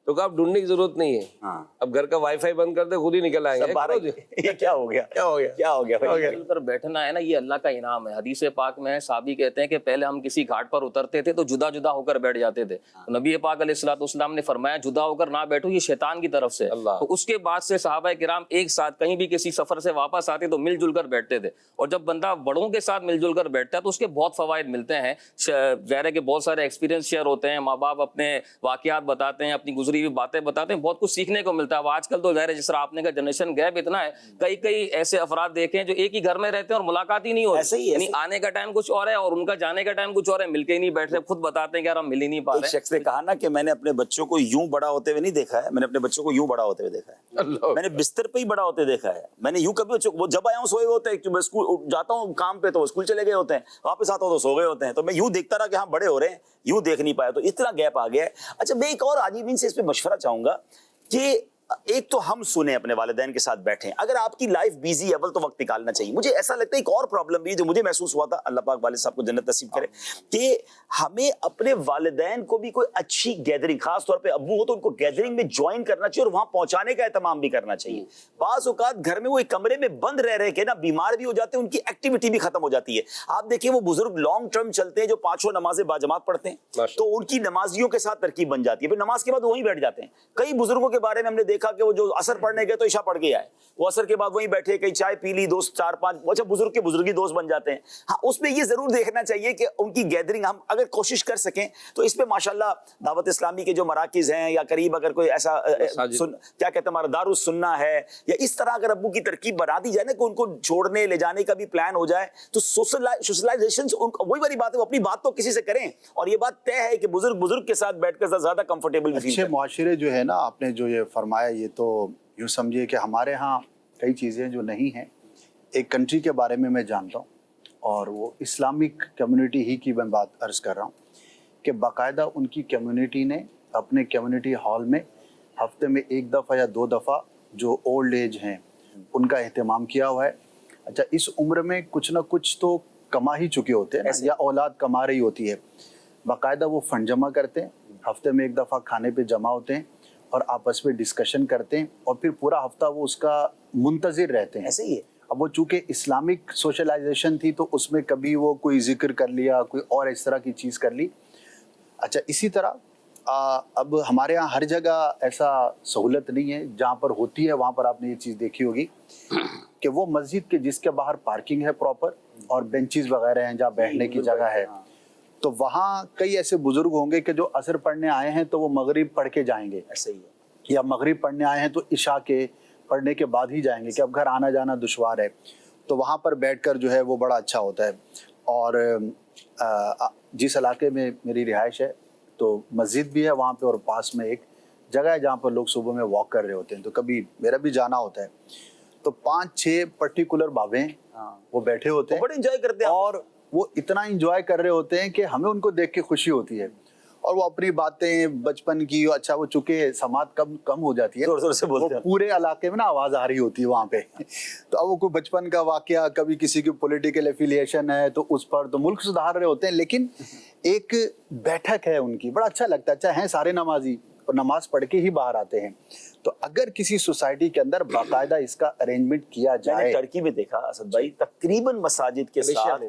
تو کہا اب ڈھونڈنے کی ضرورت نہیں ہے, اب گھر کا وائی فائی بند کر دے خود ہی نکل آئیں گے. یہ کیا ہو گیا مل کر بیٹھنا ہے نا, یہ اللہ کا انعام ہے. حدیث پاک میں صحابی کہتے ہیں کہ پہلے ہم کسی گھاٹ پر اترتے تھے تو جدا جدا ہو کر بیٹھ جاتے تھے. نبی پاک علیہ الصلوۃ والسلام نے فرمایا جدا ہو کر نہ بیٹھو, یہ شیطان کی طرف سے. تو اس کے بعد سے صحابہ کرام ایک ساتھ کہیں بھی کسی سفر سے واپس آتے تو مل جل کر بیٹھتے تھے. اور جب بندہ بڑوں کے ساتھ مل جل کر بیٹھتا ہے تو اس کے بہت فوائد ملتے ہیں. ظاہر ہے کہ بہت سارے ایکسپیرینس شیئر ہوتے ہیں, ماں باپ اپنے واقعات بتاتے ہیں, اپنی گزری ہوئی باتیں بتاتے ہیں, بہت کچھ سیکھنے کو ملتا ہے. اب آج کل تو ظاہر ہے جس طرح آپ نے کہا جنریشن گیپ اتنا ہے, کئی ایسے افراد دیکھیں جو ایک ہی گھر میں رہتے ہیں اور ملاقات ہی نہیں ہوتی, یعنی آنے کا ٹائم کچھ اور ہے اور ان کا جانے کا ٹائم کچھ اور ہے, مل کے ہی نہیں بیٹھ رہے. خود بتاتے ہیں کہ یار ہم مل ہی نہیں پا رہے. ایک شخص نے کہا نا کہ میں نے اپنے بچوں کو یوں بڑا ہوتے ہوئے نہیں دیکھا ہے, میں نے اپنے بچوں کو یوں بڑا ہوتے ہوئے دیکھا ہے, میں نے بستر پہ ہی بڑا ہوتے دیکھا ہے. میں نے یوں کبھی, وہ جب آیا ہوں سوئے ہوتے ہیں, میں اسکول جاتا ہوں کام پہ تو اسکول چلے گئے ہوتے ہیں, واپس آتا ہوں تو سو گئے ہوتے ہیں. تو میں یوں دیکھتا رہا کہ ہاں بڑے ہو رہے ہیں, یوں دیکھ نہیں پایا, تو اتنا گیپ آ گیا ہے. اچھا میں ایک اور عاجزین سے اس پہ مشورہ چاہوں گا کہ ایک تو ہم سنیں, اپنے والدین کے ساتھ بیٹھیں. اگر آپ کی لائف بیزی ہے اول تو وقت نکالنا چاہیے. مجھے ایسا لگتا ہے ایک اور پرابلم بھی جو مجھے محسوس ہوا تھا, اللہ پاک والد صاحب کو جنت نصیب کرے, کہ ہمیں اپنے والدین کو بھی کوئی اچھی گیدرنگ, خاص طور پہ ابو ہو تو ان کو گیدرنگ میں جوائن کرنا چاہیے اور وہاں پہنچانے کا اہتمام بھی کرنا چاہیے. بعض اوقات گھر میں وہ ایک کمرے میں بند رہ کے نا بیمار بھی ہو جاتے ہیں, ان کی ایکٹیویٹی بھی ختم ہو جاتی ہے. آپ دیکھیں وہ بزرگ لانگ ٹرم چلتے ہیں جو 5 نمازیں باجماعت پڑھتے ہیں, تو ان کی نمازیوں کے ساتھ ترکیب بن جاتی ہے, پھر نماز کے بعد وہیں بیٹھ جاتے ہیں. کئی بزرگوں کے بارے میں ہم نے دیکھا کہ وہ جو اثر پڑھنے گئے تو عشاء پڑھ کے آئے, وہ اثر کے بعد وہیں بیٹھے, کہیں چائے پی لی, دوست 4-5, اچھا بزرگ کے بزرگی دوست بن جاتے ہیں. ہاں اس میں یہ ضرور دیکھنا چاہیے کہ ان کی گیدرنگ ہم اگر کوشش کر سکیں تو اس پہ ماشاءاللہ دعوت اسلامی کے جو مراکز ہیں یا قریب اگر کوئی ایسا کیا کہتے ہیں ہمارا دار السنہ ہے, یا اس طرح اگر ابو کی ترکیب بنا دی جائے نا کہ ان کو چھوڑنے لے جانے کا بھی پلان ہو جائے, تو سوشلائزیشن وہی والی بات ہے, وہ اپنی بات تو کسی سے کریں. اور یہ بات طے ہے کہ بزرگ کے ساتھ بیٹھ کر زیادہ کمفرٹیبل بھی فیل اچھے معاشرے جو ہے نا, آپ نے جو یہ فرمایا, یہ تو یوں سمجھیے کہ ہمارے ہاں کئی چیزیں جو نہیں ہیں. ایک کنٹری کے بارے میں جانتا ہوں, اور وہ اسلامک کمیونٹی ہی کی میں بات عرض کر رہا ہوں, کہ باقاعدہ ان کی کمیونٹی نے اپنے کمیونٹی ہال میں ہفتے میں 1 دفعہ یا 2 دفعہ جو اولڈ ایج ہیں ان کا اہتمام کیا ہوا ہے. اچھا اس عمر میں کچھ نہ کچھ تو کما ہی چکے ہوتے ہیں یا اولاد کما رہی ہوتی ہے, باقاعدہ وہ فنڈ جمع کرتے ہیں, ہفتے میں 1 دفعہ کھانے پہ جمع ہوتے ہیں اور آپس میں ڈسکشن کرتے ہیں, اور پھر پورا ہفتہ وہ اس کا منتظر رہتے ہیں. ایسے ہی ہے. اب وہ چونکہ اسلامک سوشلائزیشن تھی تو اس میں کبھی وہ کوئی ذکر کر لیا, کوئی اور اس طرح کی چیز کر لی. اچھا اسی طرح اب ہمارے ہاں ہر جگہ ایسا سہولت نہیں ہے, جہاں پر ہوتی ہے وہاں پر آپ نے یہ چیز دیکھی ہوگی کہ وہ مسجد کے جس کے باہر پارکنگ ہے پراپر اور بینچز وغیرہ ہیں جہاں بیٹھنے کی جگہ ہے, تو وہاں کئی ایسے بزرگ ہوں گے کہ جو عصر پڑھنے آئے ہیں تو وہ مغرب پڑھ کے جائیں گے, ایسے ہی ہے, یا مغرب پڑھنے آئے ہیں تو عشاء کے پڑھنے کے بعد ہی جائیں گے کہ اب گھر آنا جانا دشوار ہے, تو وہاں پر بیٹھ کر جو ہے وہ بڑا اچھا ہوتا ہے. اور جس علاقے میں میری رہائش ہے تو مسجد بھی ہے وہاں پہ, اور پاس میں ایک جگہ ہے جہاں پر لوگ صبح میں واک کر رہے ہوتے ہیں, تو کبھی میرا بھی جانا ہوتا ہے, تو 5-6 پرٹیکولر بابے وہ بیٹھے ہوتے ہیں, بڑے انجوائے کرتے ہیں, اور وہ اتنا انجوائے کر رہے ہوتے ہیں کہ ہمیں ان کو دیکھ کے خوشی ہوتی ہے, اور وہ اپنی باتیں بچپن کی, اچھا وہ چونکہ سماعت کم ہو جاتی ہے, زور زور سے بولتے ہیں, پورے علاقے میں نا آواز آ رہی ہوتی ہے وہاں پہ, تو اب وہ کوئی بچپن کا واقعہ, کبھی کسی کی پولیٹیکل ایفیلیشن ہے تو اس پر, تو ملک سدھار رہے ہوتے ہیں, لیکن ایک بیٹھک ہے ان کی, بڑا اچھا لگتا ہے. اچھا ہیں سارے نمازی اور نماز پڑھ کے ہی باہر آتے ہیں, تو اگر کسی سوسائٹی کے اندر باقاعدہ اس کا ارینجمنٹ کیا جائے. میں نے ترکی میں دیکھا اسد بھائی, تقریباً مساجد کے ساتھ,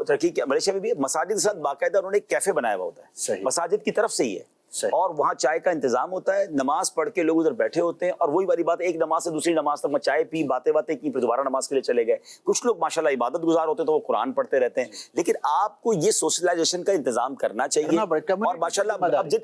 ترکی کے ملیشیا میں بھی مساجد کے ساتھ باقاعدہ انہوں نے ایک کیفے بنایا ہوا ہوتا ہے, مساجد کی طرف سے ہی ہے, اور وہاں چائے کا انتظام ہوتا ہے, نماز پڑھ کے لوگ ادھر بیٹھے ہوتے ہیں, اور وہی والی بات, ایک نماز سے دوسری نماز تک میں چائے پی, باتیں کی, پھر دوبارہ نماز کے لیے چلے گئے. کچھ لوگ ماشاءاللہ عبادت گزار ہوتے ہیں تو وہ قرآن پڑھتے رہتے ہیں. لیکن آپ کو یہ سوشلائزیشن کا انتظام کرنا چاہیے. اور ماشاءاللہ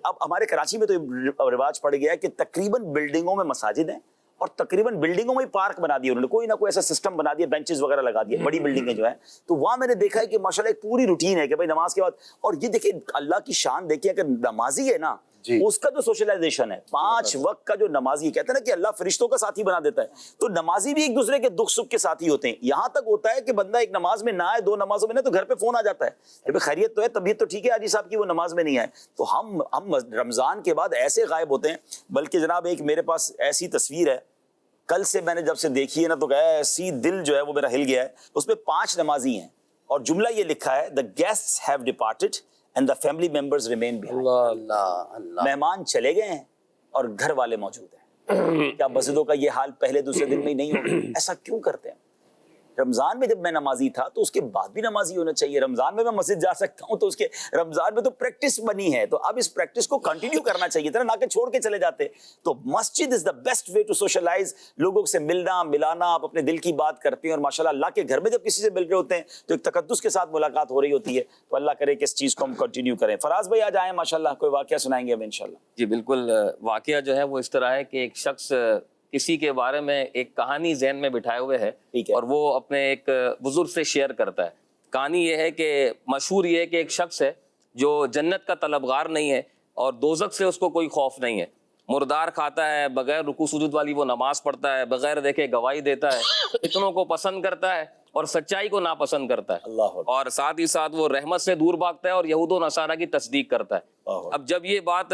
اب ہمارے کراچی میں تو رواج پڑ گیا ہے کہ تقریباً بلڈنگوں میں مساجد ہیں, اور تقریباً بلڈنگوں میں ہی پارک بنا دیا انہوں نے, کوئی نہ کوئی ایسا سسٹم بنا دیا, بینچز وغیرہ لگا دیے, بڑی بلڈنگیں جو ہیں. تو وہاں میں نے دیکھا ہے کہ ماشاءاللہ ایک پوری روٹین ہے کہ بھائی نماز کے بعد, اور یہ دیکھیں اللہ کی شان دیکھیں کہ نمازی ہے نا, اس کا جو سوشلائزیشن ہے, 5 وقت کا جو نمازی, کہتے ہیں نا کہ اللہ فرشتوں کا ساتھی بنا دیتا ہے, تو نمازی بھی ایک دوسرے کے دکھ سکھ کے ساتھی ہوتے ہیں. یہاں تک ہوتا ہے کہ بندہ ایک نماز میں نہ آئے, 2 نمازوں میں نہ, تو گھر پہ فون آ جاتا ہے, خیریت تو ہے, طبیعت تو ٹھیک ہے حاجی صاحب کی, وہ نماز میں نہیں آئے. تو ہم رمضان کے بعد ایسے غائب ہوتے ہیں. بلکہ جناب ایک میرے پاس ایسی تصویر ہے, کل سے میں نے جب سے دیکھی ہے نا, تو ایسی دل جو ہے وہ میرا ہل گیا ہے. اس میں 5 نمازی ہیں, اور جملہ یہ لکھا ہے, the guests have departed and the family members remain behind. اللہ مہمان چلے گئے ہیں اور گھر والے موجود ہیں. کیا مسجدوں کا یہ حال پہلے دوسرے دن میں نہیں ہوگا؟ ایسا کیوں کرتے ہیں؟ رمضان میں جب میں نمازی تھا تو اس کے بعد بھی نمازی ہونا چاہیے. رمضان میں مسجد جا سکتا ہوں تو اس کے رمضان میں تو پریکٹس بنی ہے, تو اب اس پریکٹس کو کنٹینیو کرنا چاہیے تھا نہ کہ چھوڑ کے چلے جاتے. تو مسجد is the best way to socialise, لوگوں سے ملنا ملانا, آپ اپنے دل کی بات کرتے ہیں. اور ماشاءاللہ اللہ کے گھر میں جب کسی سے مل رہے ہوتے ہیں تو ایک تقدس کے ساتھ ملاقات ہو رہی ہوتی ہے. تو اللہ کرے کہ اس چیز کو ہم کنٹینیو کریں. فراز بھائی آج آئیں, ماشاءاللہ کوئی واقعہ سنائیں گے اب انشاءاللہ. جی بالکل, واقعہ جو ہے وہ اس طرح ہے کہ ایک شخص کسی کے بارے میں ایک کہانی ذہن میں بٹھائے ہوئے ہے, اور وہ اپنے ایک بزرگ سے شیئر کرتا ہے. کہانی یہ ہے کہ مشہور یہ ہے کہ ایک شخص ہے جو جنت کا طلبگار نہیں ہے اور دوزخ سے اس کو کوئی خوف نہیں ہے. مردار کھاتا ہے, بغیر رکوع سجود والی وہ نماز پڑھتا ہے, بغیر دیکھے گواہی دیتا ہے, اتنوں کو پسند کرتا ہے اور سچائی کو ناپسند کرتا ہے, اور ساتھ ہی ساتھ وہ رحمت سے دور بھاگتا ہے اور یہود و نصارہ کی تصدیق کرتا ہے. اب جب یہ بات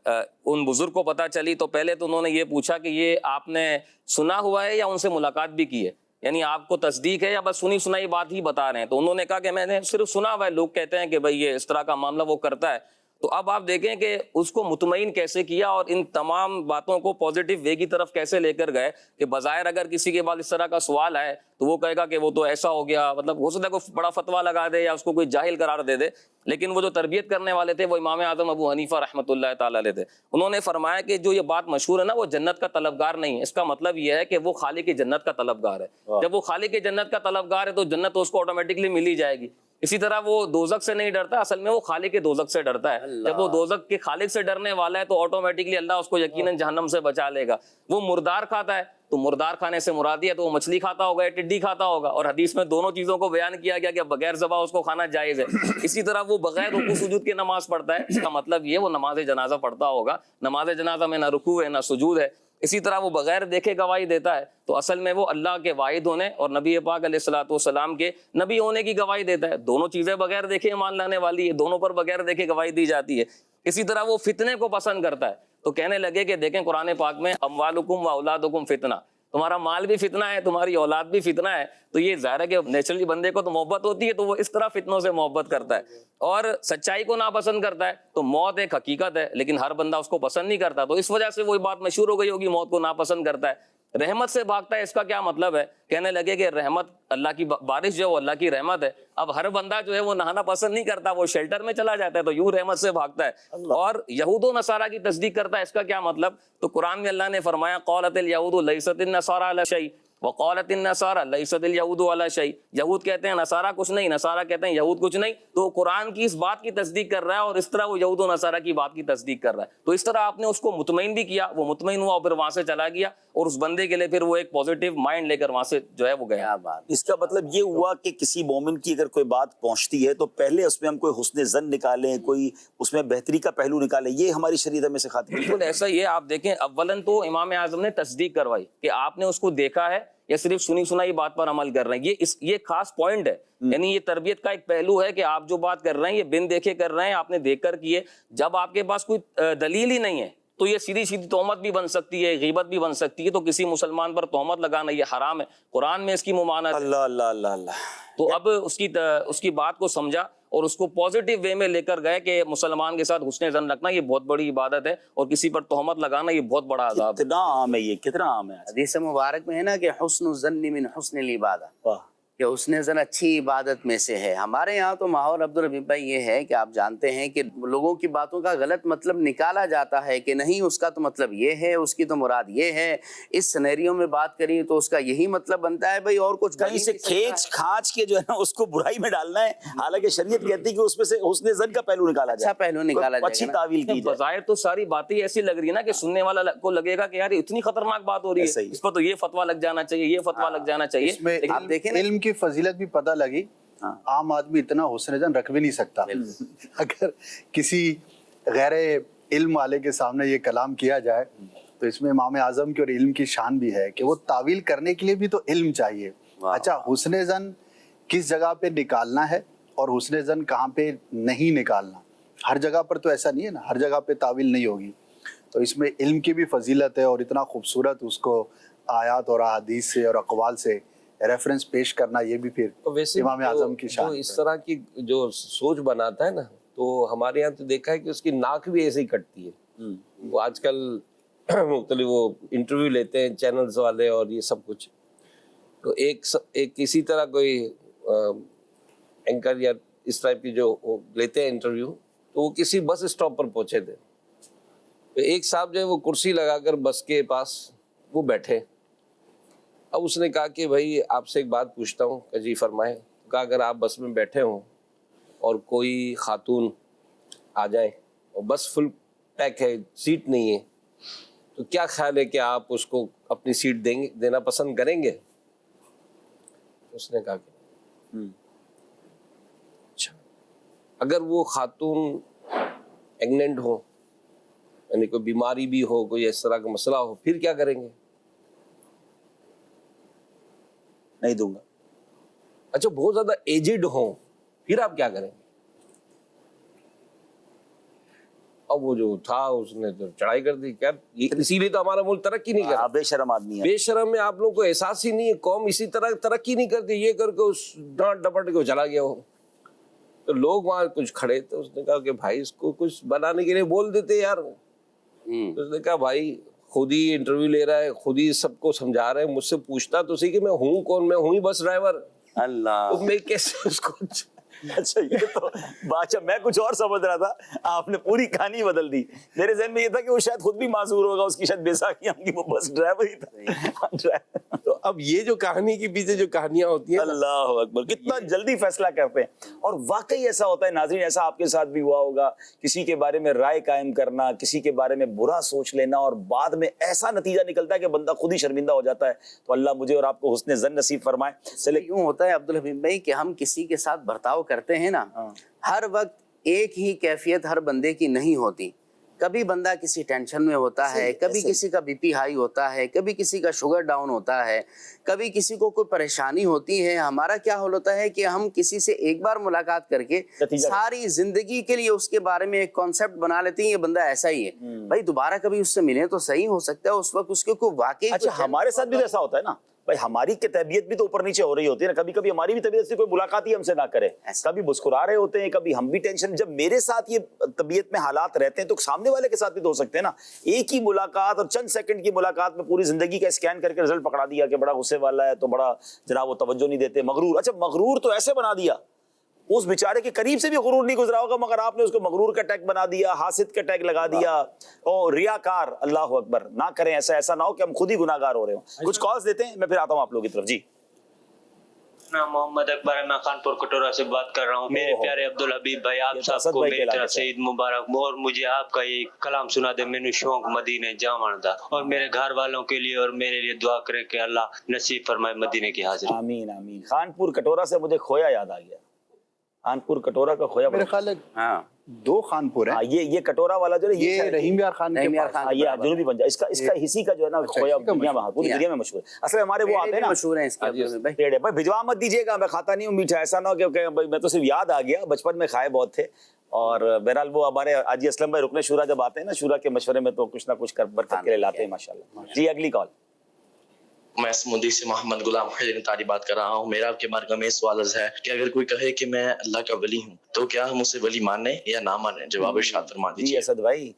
ان بزرگ کو پتہ چلی تو پہلے تو انہوں نے یہ پوچھا کہ یہ آپ نے سنا ہوا ہے یا ان سے ملاقات بھی کی ہے, یعنی آپ کو تصدیق ہے یا بس سنی سنائی بات ہی بتا رہے ہیں؟ تو انہوں نے کہا کہ میں نے صرف سنا ہوا ہے, لوگ کہتے ہیں کہ بھئی یہ اس طرح کا معاملہ وہ کرتا ہے. تو اب آپ دیکھیں کہ اس کو مطمئن کیسے کیا اور ان تمام باتوں کو پازیٹیو وے کی طرف کیسے لے کر گئے کہ بظاہر اگر کسی کے بعد اس طرح کا سوال آئے تو وہ کہے گا کہ وہ تو ایسا ہو گیا, مطلب ہو سکتا ہے کوئی بڑا فتویٰ لگا دے یا اس کو کوئی جاہل قرار دے دے, لیکن وہ جو تربیت کرنے والے تھے وہ امام اعظم ابو حنیفہ رحمۃ اللہ تعالی علیہ تھے. انہوں نے فرمایا کہ جو یہ بات مشہور ہے نا, وہ جنت کا طلبگار نہیں ہے, اس کا مطلب یہ ہے کہ وہ خالق جنت کا طلبگار ہے. جب وہ خالق جنت کا طلبگار ہے تو جنت تو اس کو آٹومیٹکلی مل ہی جائے گی. اسی طرح وہ دوزخ سے نہیں ڈرتا, اصل میں وہ خالق دوزخ سے ڈرتا ہے. جب وہ دوزخ کے خالق سے ڈرنے والا ہے تو آٹومیٹکلی اللہ اس کو یقیناً جہنم سے بچا لے گا. وہ مردار کھاتا ہے تو مردار کھانے سے مراد ہے تو وہ مچھلی کھاتا ہوگا یا ٹڈی کھاتا ہوگا, اور حدیث میں دونوں چیزوں کو بیان کیا گیا کہ بغیر ذبح اس کو کھانا جائز ہے. اسی طرح وہ بغیر رکوع سجود کے نماز پڑھتا ہے, اس کا مطلب یہ وہ نماز جنازہ پڑھتا ہوگا. نماز جنازہ میں نہ رکوع ہے نہ سجود ہے. اسی طرح وہ بغیر دیکھے گواہی دیتا ہے, تو اصل میں وہ اللہ کے واحد ہونے اور نبی پاک علیہ الصلوۃ والسلام کے نبی ہونے کی گواہی دیتا ہے. دونوں چیزیں بغیر دیکھے ایمان لانے والی ہے, دونوں پر بغیر دیکھے گواہی دی جاتی ہے. اسی طرح وہ فتنے کو پسند کرتا ہے, تو کہنے لگے کہ دیکھیں قرآن پاک میں اموالکم و اولادکم فتنہ, تمہارا مال بھی فتنہ ہے, تمہاری اولاد بھی فتنہ ہے. تو یہ ظاہر ہے کہ نیچرلی بندے کو تو محبت ہوتی ہے تو وہ اس طرح فتنوں سے محبت کرتا ہے. اور سچائی کو ناپسند کرتا ہے, تو موت ایک حقیقت ہے لیکن ہر بندہ اس کو پسند نہیں کرتا, تو اس وجہ سے وہ بات مشہور ہو گئی ہوگی, موت کو ناپسند کرتا ہے. رحمت سے بھاگتا ہے, اس کا کیا مطلب ہے؟ کہنے لگے کہ رحمت اللہ کی بارش جو ہے اللہ کی رحمت ہے. اب ہر بندہ جو ہے وہ نہانا پسند نہیں کرتا, وہ شیلٹر میں چلا جاتا ہے, تو یوں رحمت سے بھاگتا ہے. اور یہود و نصارہ کی تصدیق کرتا ہے, اس کا کیا مطلب؟ تو قرآن میں اللہ نے فرمایا قالت الیہود لیست النصارى علی شیء وقالت النصارى لیست الیہود علی شیء. یہود کہتے ہیں نصارہ کچھ نہیں, نصارہ کہتے ہیں یہود کچھ نہیں. تو قرآن کی اس بات کی تصدیق کر رہا ہے اور اس طرح وہ یہود و نصارہ کی بات کی تصدیق کر رہا ہے. تو اس طرح آپ نے اس کو مطمئن بھی کیا, وہ مطمئن ہوا اور پھر وہاں سے چلا گیا, اور اس بندے کے لیے پھر وہ ایک پازیٹیو مائنڈ لے کر وہاں سے جو ہے وہ گیا. اس کا مطلب یہ ہوا کہ کسی مومن کی اگر کوئی بات پہنچتی ہے تو پہلے اس میں ہم کوئی حسن ظن نکالیں, کوئی اس میں بہتری کا پہلو نکالیں, یہ ہماری شریعت میں سے خاطر. بالکل ایسا ہی ہے. آپ دیکھیں اولاً تو امام اعظم نے تصدیق کروائی کہ آپ نے اس کو دیکھا ہے یا صرف سنی سنائی بات پر عمل کر رہے ہیں. یہ خاص پوائنٹ ہے, یعنی یہ تربیت کا ایک پہلو ہے کہ آپ جو بات کر رہے ہیں یہ بن دیکھے کر رہے ہیں, آپ نے دیکھ کر کیے. جب آپ کے پاس کوئی دلیل ہی نہیں ہے تو یہ سیدھی سیدھی تہمت بھی بن سکتی ہے, غیبت بھی بن سکتی ہے. تو کسی مسلمان پر تہمت لگانا یہ حرام ہے, قرآن میں اس کی ممانعت ہے. اللہ اللہ اللہ اللہ. تو اب اس کی بات کو سمجھا اور اس کو پازیٹیو وے میں لے کر گئے کہ مسلمان کے ساتھ حسن ظن رکھنا یہ بہت بڑی عبادت ہے, اور کسی پر تہمت لگانا یہ بہت بڑا عذاب ہے. کتنا عام ہے, یہ کتنا عام ہے. حدیث مبارک میں ہے نا کہ حسن الظن من حسن العبادہ, کہ حسن زن اچھی عبادت میں سے ہے. ہمارے یہاں تو ماحول عبد الحبیب بھائی یہ ہے کہ آپ جانتے ہیں کہ لوگوں کی باتوں کا غلط مطلب نکالا جاتا ہے کہ نہیں اس کا تو مطلب یہ ہے, اس کی تو مراد یہ ہے, اس سینیریو میں بات کریں تو اس کا یہی مطلب بنتا ہے بھائی, اور کچھ کہیں سے کھینچ کھانچ کے جو ہے نا اس کو برائی میں ڈالنا ہے, حالانکہ شریعت کہتی ہے کہ اس میں سے حسن زن کا پہلو نکالا جائے, اچھا پہلو نکالا جائے, اچھی تعویل کی جائے. بظاہر تو ساری باتیں ایسی لگ رہی ہے نا کہ سننے والا کو لگے گا کہ یار اتنی خطرناک بات ہو رہی ہے, اس پر تو یہ فتویٰ لگ جانا چاہیے, یہ فتویٰ لگ جانا چاہیے. اس میں آپ دیکھیں علم کی فضیلت بھی پتہ لگی. عام آدمی اتنا حسن زن رکھ بھی نہیں سکتا. اگر کسی غیر علم والے کے سامنے یہ کلام کیا جائے تو اس میں امام اعظم کی اور علم کی شان بھی ہے کہ وہ تعویل کرنے کے لیے بھی تو علم چاہیے. اچھا حسن زن کس جگہ پہ نکالنا ہے اور حسن زن کہاں پہ نہیں نکالنا, ہر جگہ پر تو ایسا نہیں ہے نا, ہر جگہ پہ تعویل نہیں ہوگی. تو اس میں علم کی بھی فضیلت ہے اور اتنا خوبصورت اس کو آیات اور احادیث سے اور اقوال سے ریفرنس پیش کرنا, یہ بھی پھر امام اعظم کی شان. اس طرح کی جو سوچ بناتا ہے نا, تو ہمارے یہاں تو دیکھا ہے کہ اس کی ناک بھی ایسے ہی کٹتی ہے. وہ آج کل مختلف وہ انٹرویو لیتے ہیں چینلز والے اور یہ سب کچھ, تو ایک کسی طرح کوئی اینکر یا اس ٹائپ کی جو لیتے ہیں انٹرویو, تو وہ کسی بس اسٹاپ پر پہنچے تھے. تو ایک صاحب جو ہے وہ کرسی لگا کر بس کے پاس وہ بیٹھے. اب اس نے کہا کہ بھائی آپ سے ایک بات پوچھتا ہوں. کہ جی فرمائیں. کہا اگر آپ بس میں بیٹھے ہوں اور کوئی خاتون آ جائے اور بس فل پیک ہے, سیٹ نہیں ہے, تو کیا خیال ہے کہ آپ اس کو اپنی سیٹ دینا پسند کریں گے؟ اس نے کہا کہ اچھا, اگر وہ خاتون ایگننٹ ہو, یعنی کوئی بیماری بھی ہو, کوئی اس طرح کا مسئلہ ہو, پھر کیا کریں گے؟ نہیں دوں گا. اچھا بہت زیادہ ایجڈ ہوں, پھر آپ کیا کریں گے؟ اب وہ جو تھا اس نے تو چڑھائی کر دی. کیا اسی لیے تو ہمارا ملک ترقی نہیں کرتا. بے شرم آدمی ہے, بے شرم میں آپ لوگوں کو احساس ہی نہیں ہے. قوم اسی طرح ترقی نہیں کرتی, یہ کر کے اس ڈانٹ ڈپٹ کے چلا گیا. وہ تو لوگ وہاں کچھ کھڑے تھے, اس نے کہا کہ بھائی اس کو کچھ بنانے کے لیے بول دیتے یار. اس نے کہا بھائی خود ہی انٹرویو لے رہا ہے, خود ہی سب کو سمجھا رہا ہے, مجھ سے پوچھتا تو سی کہ میں ہوں کون, میں ہوں ہی بس ڈرائیور. اللہ, میں کیسے اس کو اچھا یہ تو بادشاہ میں کچھ اور سمجھ رہا تھا, آپ نے پوری کہانی بدل دی. میرے ذہن میں یہ تھا کہ وہ شاید خود بھی معذور ہوگا, اس کی شاید بیساکھی ہم کی, وہ بس ڈرائیور ہی تھا. تو اب یہ جو کہانی کے پیچھے جو کہانیاں ہوتی ہیں, اللہ اکبر, کتنا جلدی فیصلہ کرتے ہیں. اور واقعی ایسا ہوتا ہے ناظرین, ایسا آپ کے ساتھ بھی ہوا ہوگا, کسی کے بارے میں رائے قائم کرنا, کسی کے بارے میں برا سوچ لینا اور بعد میں ایسا نتیجہ نکلتا ہے کہ بندہ خود ہی شرمندہ ہو جاتا ہے. تو اللہ مجھے اور آپ کو حسن ظن نصیب فرمائے. چلے یوں ہوتا ہے عبد الحبیب بھائی کہ ہم کسی کے ساتھ برتاؤ کرتے ہیں نا, ہر وقت ایک ہی کیفیت ہر بندے کی نہیں ہوتی. کبھی بندہ کسی ٹینشن میں ہوتا ہے, کبھی کسی کا بی پی ہائی ہوتا ہے, کبھی کسی کا شوگر ڈاؤن ہوتا ہے, کبھی کسی کو کوئی پریشانی ہوتی ہے. ہمارا کیا حال ہوتا ہے کہ ہم کسی سے ایک بار ملاقات کر کے ساری زندگی کے لیے اس کے بارے میں ایک کانسیپٹ بنا لیتے ہیں, یہ بندہ ایسا ہی ہے. بھائی دوبارہ کبھی اس سے ملیں تو صحیح ہو سکتا ہے, اس وقت اس کے کوئی واقعی. اچھا ہمارے ساتھ بھی ایسا ہوتا ہے نا بھائی, ہماری طبیعت بھی تو اوپر نیچے ہو رہی ہوتی ہے نا, کبھی کبھی ہماری بھی طبیعت سے کوئی ملاقات ہی ہم سے نہ کرے, کبھی مسکرا رہے ہوتے ہیں, کبھی ہم بھی ٹینشن. جب میرے ساتھ یہ طبیعت میں حالات رہتے ہیں تو سامنے والے کے ساتھ بھی تو ہو سکتے ہیں نا. ایک ہی ملاقات اور چند سیکنڈ کی ملاقات میں پوری زندگی کا اسکین کر کے رزلٹ پکڑا دیا کہ بڑا غصے والا ہے, تو بڑا جناب وہ توجہ نہیں دیتے, مغرور. اچھا مغرور تو ایسے بنا دیا, اس بیچارے کے قریب سے بھی غرور نہیں گزرا ہوگا, مگر آپ نے اس کو مغرور کا ٹیگ بنا دیا, حاسد کا ٹیگ لگا دیا, اور ریاکار. اللہ اکبر, نہ کریں ایسا. ایسا نہ ہو کہ ہم خود ہی گناہگار ہو رہے ہوں. کچھ کالز دیتے ہیں, میں پھر آتا ہوں آپ لوگوں کی طرف. جی محمد اکبر ہے, میں خانپور کٹورا سے بات کر رہا ہوں. میرے پیارے عبد الحبیب بھائی, آپ سب کو میری طرف سے عید مبارک. اور مجھے آپ کا یہ کلام سنا دے, میں نے شوق مدینے جاون دا, اور میرے گھر والوں کے لیے اور میرے لیے دعا کرے کہ اللہ نصیب فرمائے مدینے کی حاضری. آمین آمین. خانپور کٹورا سے مجھے کھویا یاد آ گیا. خانپور کٹورا کا کھویا میرے خیال ہے دو خانپور ہیں. یہ کٹورا والا جو ہے یہ رحیم یار خان کے پاس, یہ جنوبی پنجاب, اس کا ہسی کا جو ہے نا کھویا پوری دنیا میں مشہور ہے. اصل میں ہمارے وہ آتے ہیں نا مشہور ہیں اس کے پیڑے, بھائی بھجوا مت دیجیے گا, میں کھاتا نہیں ہوں میٹھا. ایسا نہ ہو کہ میں تو صرف یاد آ گیا, بچپن میں کھائے بہت تھے. اور بہرحال وہ ہمارے حاجی اسلم بھائی رکن شورا جب آتے ہیں نا, شورا کے مشورے میں تو کچھ نہ کچھ برکت کے لیے لاتے ہیں ماشاءاللہ. جی اگلی کال. میں سمودی سے محمد غلام حسین تاری بات کر رہا ہوں. میرا آپ کے بارگاہ میں سوال ہے کہ اگر کوئی کہے کہ میں اللہ کا ولی ہوں تو کیا ہم اسے ولی مانیں یا نہ مانیں؟ جواب ارشاد فرما دیجیے. جی اسد بھائی,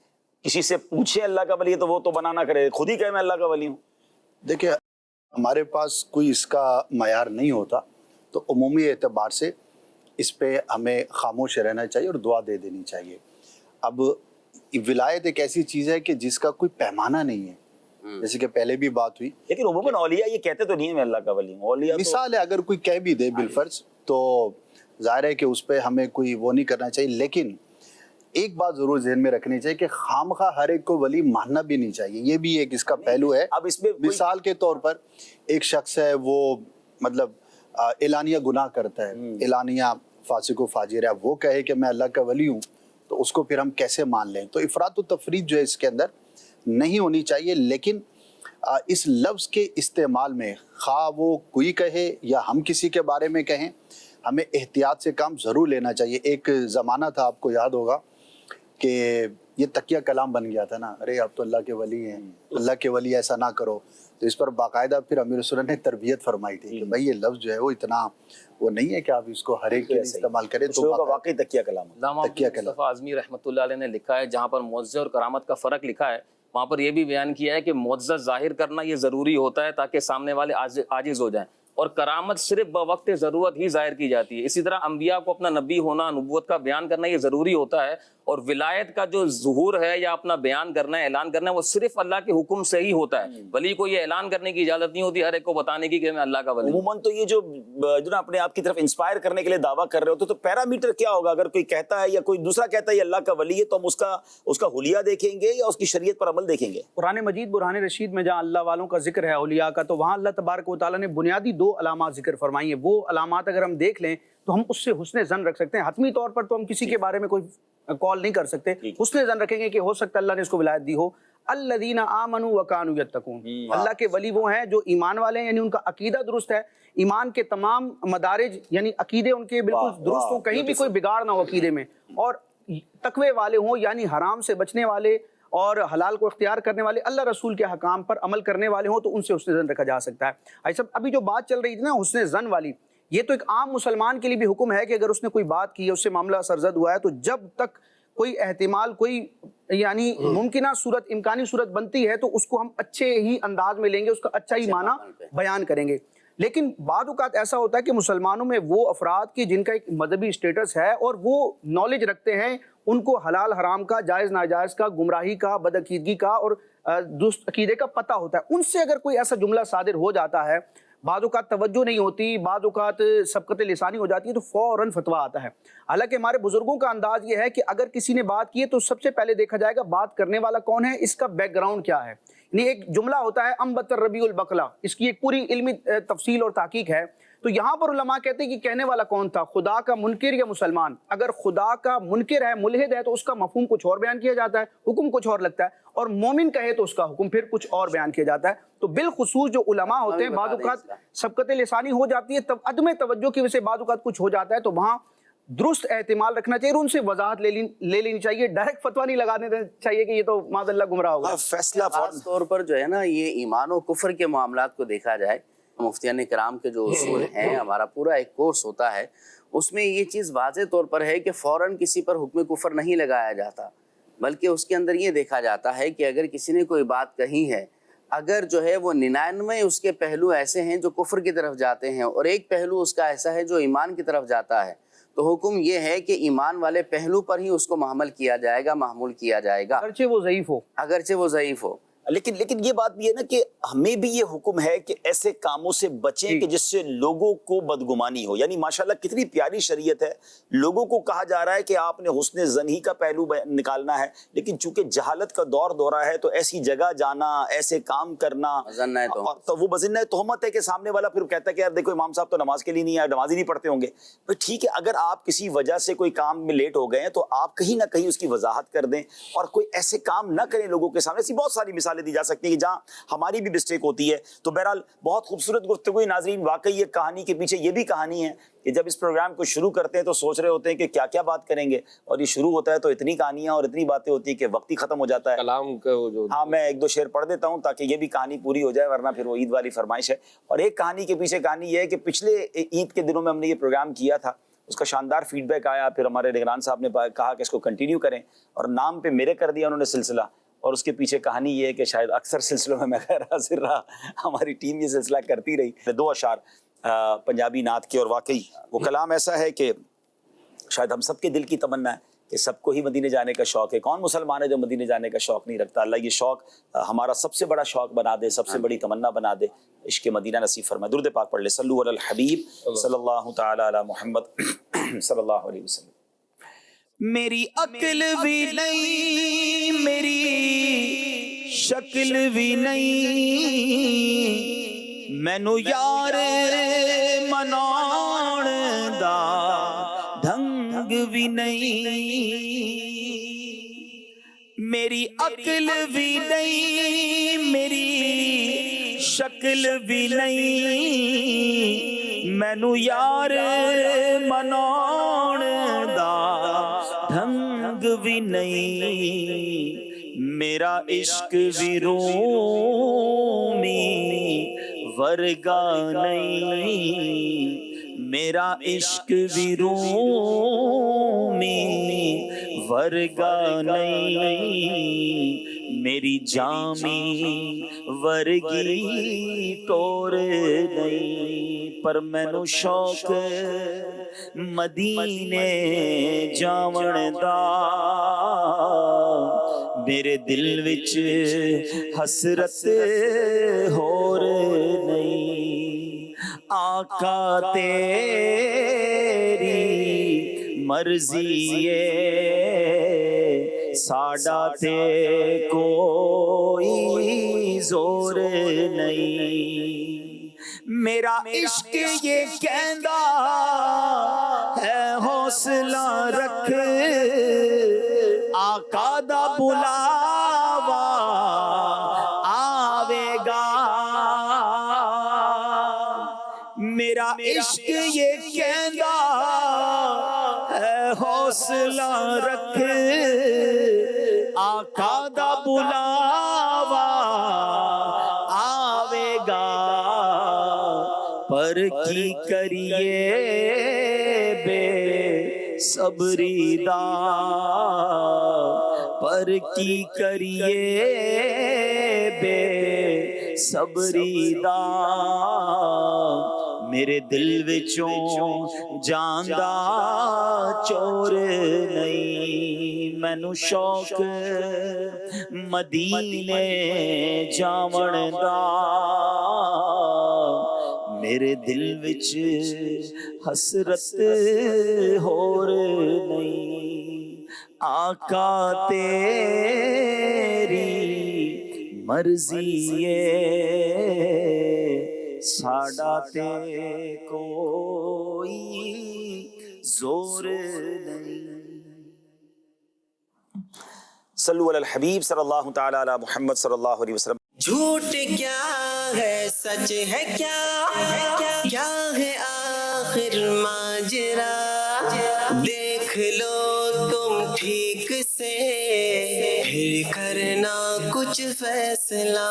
کسی سے پوچھے اللہ کا ولی ہے تو وہ تو بنا نہ کرے, خود ہی کہے میں اللہ کا ولی ہوں. دیکھیں ہمارے پاس کوئی اس کا معیار نہیں ہوتا, تو عمومی اعتبار سے اس پہ ہمیں خاموش رہنا چاہیے اور دعا دے دینی چاہیے. اب ولایت ایک ایسی چیز ہے کہ جس کا کوئی پیمانہ نہیں ہے، جیسے کہ پہلے بھی بات ہوئی. لیکن عموماً اولیاء یہ کہتے تو نہیں ہے میں اللہ کا ولی ہوں. اولیاء مثال ہے، اگر کوئی کہہ بھی دے بالفرض تو ظاہر ہے کہ اس پہ ہمیں کوئی وہ نہیں کرنا چاہیے. لیکن ایک بات ضرور ذہن میں رکھنی چاہیے کہ خامخواہ ہر ایک کو ولی ماننا بھی نہیں چاہیے. یہ بھی ایک اس کا پہلو ہے. اب اس میں مثال کے طور پر ایک شخص ہے، وہ مطلب اعلانیہ گناہ کرتا ہے، اعلانیہ فاسق و فاجر ہے، وہ کہے کہ میں اللہ کا ولی ہوں، تو اس کو پھر ہم کیسے مان لیں؟ تو افراط و تفریط جو ہے اس کے اندر نہیں ہونی چاہیے. لیکن اس لفظ کے استعمال میں خواہ وہ کوئی کہے یا ہم کسی کے بارے میں کہیں، ہمیں احتیاط سے کام ضرور لینا چاہیے. ایک زمانہ تھا، آپ کو یاد ہوگا کہ یہ تکیہ کلام بن گیا تھا نا، ارے آپ تو اللہ کے ولی ہیں، اللہ کے ولی ایسا نہ کرو. تو اس پر باقاعدہ پھر امیر سنت نے تربیت فرمائی تھی کہ بھائی یہ لفظ جو ہے وہ اتنا وہ نہیں ہے کہ آپ اس کو ہر ایک کے لیے استعمال کریں. تو واقعی تکیہ کلام علامہ مصطفیٰ اعظمی رحمۃ اللہ علیہ نے لکھا ہے، جہاں پر معجزے اور کرامت کا فرق لکھا ہے، وہاں پر یہ بھی بیان کیا ہے کہ معجزہ ظاہر کرنا یہ ضروری ہوتا ہے تاکہ سامنے والے عاجز ہو جائیں، اور کرامت صرف بوقت ضرورت ہی ظاہر کی جاتی ہے. اسی طرح انبیاء کو اپنا نبی ہونا، نبوت کا بیان کرنا یہ ضروری ہوتا ہے، اور ولایت کا جو ظہور ہے یا اپنا بیان کرنا ہے، اعلان کرنا ہے، وہ صرف اللہ کے حکم سے ہی ہوتا ہے. ولی کو یہ اعلان کرنے کی اجازت نہیں ہوتی ہر ایک کو بتانے کی کہ میں اللہ کا ولی ہوں. عموماً تو یہ جو نا اپنے آپ کی طرف انسپائر کرنے کے لیے دعویٰ کر رہے ہوتے تو پیرامیٹر کیا ہوگا؟ اگر کوئی کہتا ہے یا کوئی دوسرا کہتا ہے یہ اللہ کا ولی ہے تو ہم اس کا حلیہ دیکھیں گے یا اس کی شریعت پر عمل دیکھیں گے؟ قرآن مجید برہان رشید میں جہاں اللہ والوں کا ذکر ہے، اولیاء کا، تو وہاں اللہ تبارک و تعالیٰ نے بنیادی 2 علامات ذکر فرمائی ہیں. وہ علامات اگر ہم دیکھ لیں تو ہم اس سے حسن ظن رکھ سکتے ہیں. حتمی طور پر تو ہم کسی کے بارے میں کوئی کال نہیں کر سکتے، حسن ظن رکھیں گے کہ ہو سکتا ہے اللہ نے اس کو ولایت دی ہو. الذین آمنوا وکانوا یتقون، اللہ کے ولی وہ ہیں جو ایمان والے ہیں، یعنی ان کا عقیدہ درست ہے. ایمان کے تمام مدارج یعنی عقیدے ان کے بالکل درست ہوں، کہیں بھی کوئی بگاڑ نہ ہو عقیدے میں، اور تقوی والے ہوں، یعنی حرام سے بچنے والے اور حلال کو اختیار کرنے والے، اللہ رسول کے حکام پر عمل کرنے والے ہوں، تو ان سے حسن ظن رکھا جا سکتا ہے. ایسا ابھی جو بات چل رہی تھی نا حسن ظن والی، یہ تو ایک عام مسلمان کے لیے بھی حکم ہے کہ اگر اس نے کوئی بات کی ہے، اس سے معاملہ سرزد ہوا ہے، تو جب تک کوئی احتمال، کوئی یعنی ممکنہ صورت، امکانی صورت بنتی ہے، تو اس کو ہم اچھے ہی انداز میں لیں گے، اس کا اچھا ہی معنی بیان کریں گے. لیکن بعض اوقات ایسا ہوتا ہے کہ مسلمانوں میں وہ افراد کی جن کا ایک مذہبی سٹیٹس ہے اور وہ نالج رکھتے ہیں، ان کو حلال حرام کا، جائز ناجائز کا، گمراہی کا، بدعقیدگی کا اور درست عقیدے کا پتہ ہوتا ہے. ان سے اگر کوئی ایسا جملہ صادر ہو جاتا ہے، بعض اوقات توجہ نہیں ہوتی، بعض اوقات سبقت لسانی ہو جاتی ہے، تو فوراً فتویٰ آتا ہے. حالانکہ ہمارے بزرگوں کا انداز یہ ہے کہ اگر کسی نے بات کی ہے تو سب سے پہلے دیکھا جائے گا بات کرنے والا کون ہے، اس کا بیک گراؤنڈ کیا ہے. یعنی ایک جملہ ہوتا ہے انبت الربیع البقلہ، اس کی ایک پوری علمی تفصیل اور تحقیق ہے. تو یہاں پر علماء کہتے ہیں کہ کہنے والا کون تھا، خدا کا منکر یا مسلمان. اگر خدا کا منکر ہے، ملحد ہے، تو اس کا مفہوم کچھ اور بیان کیا جاتا ہے، حکم کچھ اور لگتا ہے، اور مومن کہے تو اس کا حکم پھر کچھ اور بیان کیا جاتا ہے. تو بالخصوص جو علماء ہوتے ہیں، بعض اوقات سبقت لسانی ہو جاتی ہے، عدم توجہ کی وجہ سے بعض اوقات کچھ ہو جاتا ہے، تو وہاں درست احتمال رکھنا چاہیے اور ان سے وضاحت لے لینی چاہیے. ڈائریکٹ فتویٰ نہیں لگانے چاہیے کہ یہ تو معاذ اللہ گمراہ ہوگا. فیصلہ خاص طور پر جو ہے نا یہ ایمان و کفر کے معاملات کو دیکھا جائے، مفتیان کرام کے جو اصول ہیں، ہمارا پورا ایک کورس ہوتا ہے، اس میں یہ چیز واضح طور پر ہے کہ فوراً کسی پر حکم کفر نہیں لگایا جاتا، بلکہ اس کے اندر یہ دیکھا جاتا ہے کہ اگر کسی نے کوئی بات کہی ہے، اگر جو ہے وہ 99 اس کے پہلو ایسے ہیں جو کفر کی طرف جاتے ہیں اور ایک پہلو اس کا ایسا ہے جو ایمان کی طرف جاتا ہے، تو حکم یہ ہے کہ ایمان والے پہلو پر ہی اس کو محمل کیا جائے گا، محمول کیا جائے گا، اگرچہ وہ ضعیف ہو. لیکن یہ بات بھی ہے نا کہ ہمیں بھی یہ حکم ہے کہ ایسے کاموں سے بچیں کہ جس سے لوگوں کو بدگمانی ہو. یعنی ماشاءاللہ کتنی پیاری شریعت ہے. لوگوں کو کہا جا رہا ہے کہ آپ نے حسن ظن ہی کا پہلو نکالنا ہے، لیکن چونکہ جہالت کا دور دورہ ہے تو ایسی جگہ جانا، ایسے کام کرنا، تو وہ بزنہ تہمت ہے کہ سامنے والا پھر کہتا ہے کہ یار دیکھو امام صاحب تو نماز کے لیے نہیں آئے، نماز ہی نہیں پڑھتے ہوں گے. ٹھیک ہے، اگر آپ کسی وجہ سے کوئی کام میں لیٹ ہو گئے ہیں تو آپ کہیں نہ کہیں اس کی وضاحت کر دیں اور کوئی ایسے کام نہ کریں لوگوں کے سامنے. ایسی بہت ساری مثالیں دی جا سکتی ہیں کہ جہاں ہماری بھی مسٹیک ہوتی ہے. تو بہرحال بہت خوبصورت گفتگو ناظرین. واقعی یہ کہانی کے پیچھے یہ بھی کہانی ہے کہ جب اس پروگرام کو شروع کرتے ہیں تو سوچ رہے ہوتے ہیں کہ کیا کیا بات کریں گے، اور یہ شروع ہوتا ہے تو اتنی کہانیاں اور اتنی باتیں ہوتی ہیں کہ وقت ہی ختم ہو جاتا ہے. کلام کا جو ہاں میں ایک دو شعر پڑھ دیتا ہوں تاکہ یہ بھی کہانی پوری ہو جائے، ورنہ پھر وہ عید والی فرمائش ہے. اور ایک کہانی کے پیچھے کہانی یہ ہے کہ پچھلے عید کے دنوں میں ہم نے یہ پروگرام کیا تھا، اس کا شاندار فیڈ بیک آیا. پھر ہمارے نگران صاحب نے کہا کہ اس کو کنٹینیو کریں، اور نام پہ میرے کر دیا انہوں نے سلسلہ. اور اس کے پیچھے کہانی یہ ہے کہ شاید اکثر سلسلوں میں غیر حاضر رہا، ہماری ٹیم یہ سلسلہ کرتی رہی. 2 اشعار پنجابی نعت کے، اور واقعی وہ کلام ایسا ہے کہ شاید ہم سب کے دل کی تمنا ہے کہ سب کو ہی مدینے جانے کا شوق ہے. کون مسلمان ہے جو مدینے جانے کا شوق نہیں رکھتا؟ اللہ یہ شوق ہمارا سب سے بڑا شوق بنا دے، سب سے بڑی تمنا بنا دے. عشق مدینہ نصیب فرمائے. درود پاک پڑھ لے. صلو علی الحبیب صلی اللہ تعالی علی محمد صلی اللہ علیہ وسلم. میری عقل بھی نہیں، میری شکل بھی نہیں، مینو یار مناؤن دا ڈھنگ بھی نہیں. میری عقل بھی نہیں، میری شکل بھی نہیں، مینو یار مناؤن دا ڈھنگ بھی نہیں. میرا عشق بھی رومی ورگا نہیں، میرا عشق بھی رومی ورگا نہیں. میری جامی ورگی ٹور نہیں، پر مینو شوق مدینے جاون دا. میرے دل وچ حسرت ہور نہیں. آقا تیری مرضی ہے، ساڈا تے کوئی زور نہیں. میرا عشق یہ کہندا ہے حوصلہ رکھ، آقا دا بلاوا آوے گا. میرا عشق یہ کہندا ہے حوصلہ رکھ، آقا دا بلاوا آوے گا. پر کی کریے بے صبری دا، پر کی کریے بے صبری دا. میرے دل وچوں جاندا چور نہیں، مینو شوق مدینے جاون دا. میرے دل وچ حسرت ہور نہیں. آقا تیری مرضی ہے، ساڈا تے کوئی زور نہیں. صلو علی الحبیب صلی اللہ تعالی علی محمد صلی اللہ علیہ وسلم. جھوٹ کیا ہے سچ ہے کیا، کیا ہے آخر ماجرا، دیکھ لو تم ٹھیک سے پھر کرنا کچھ فیصلہ.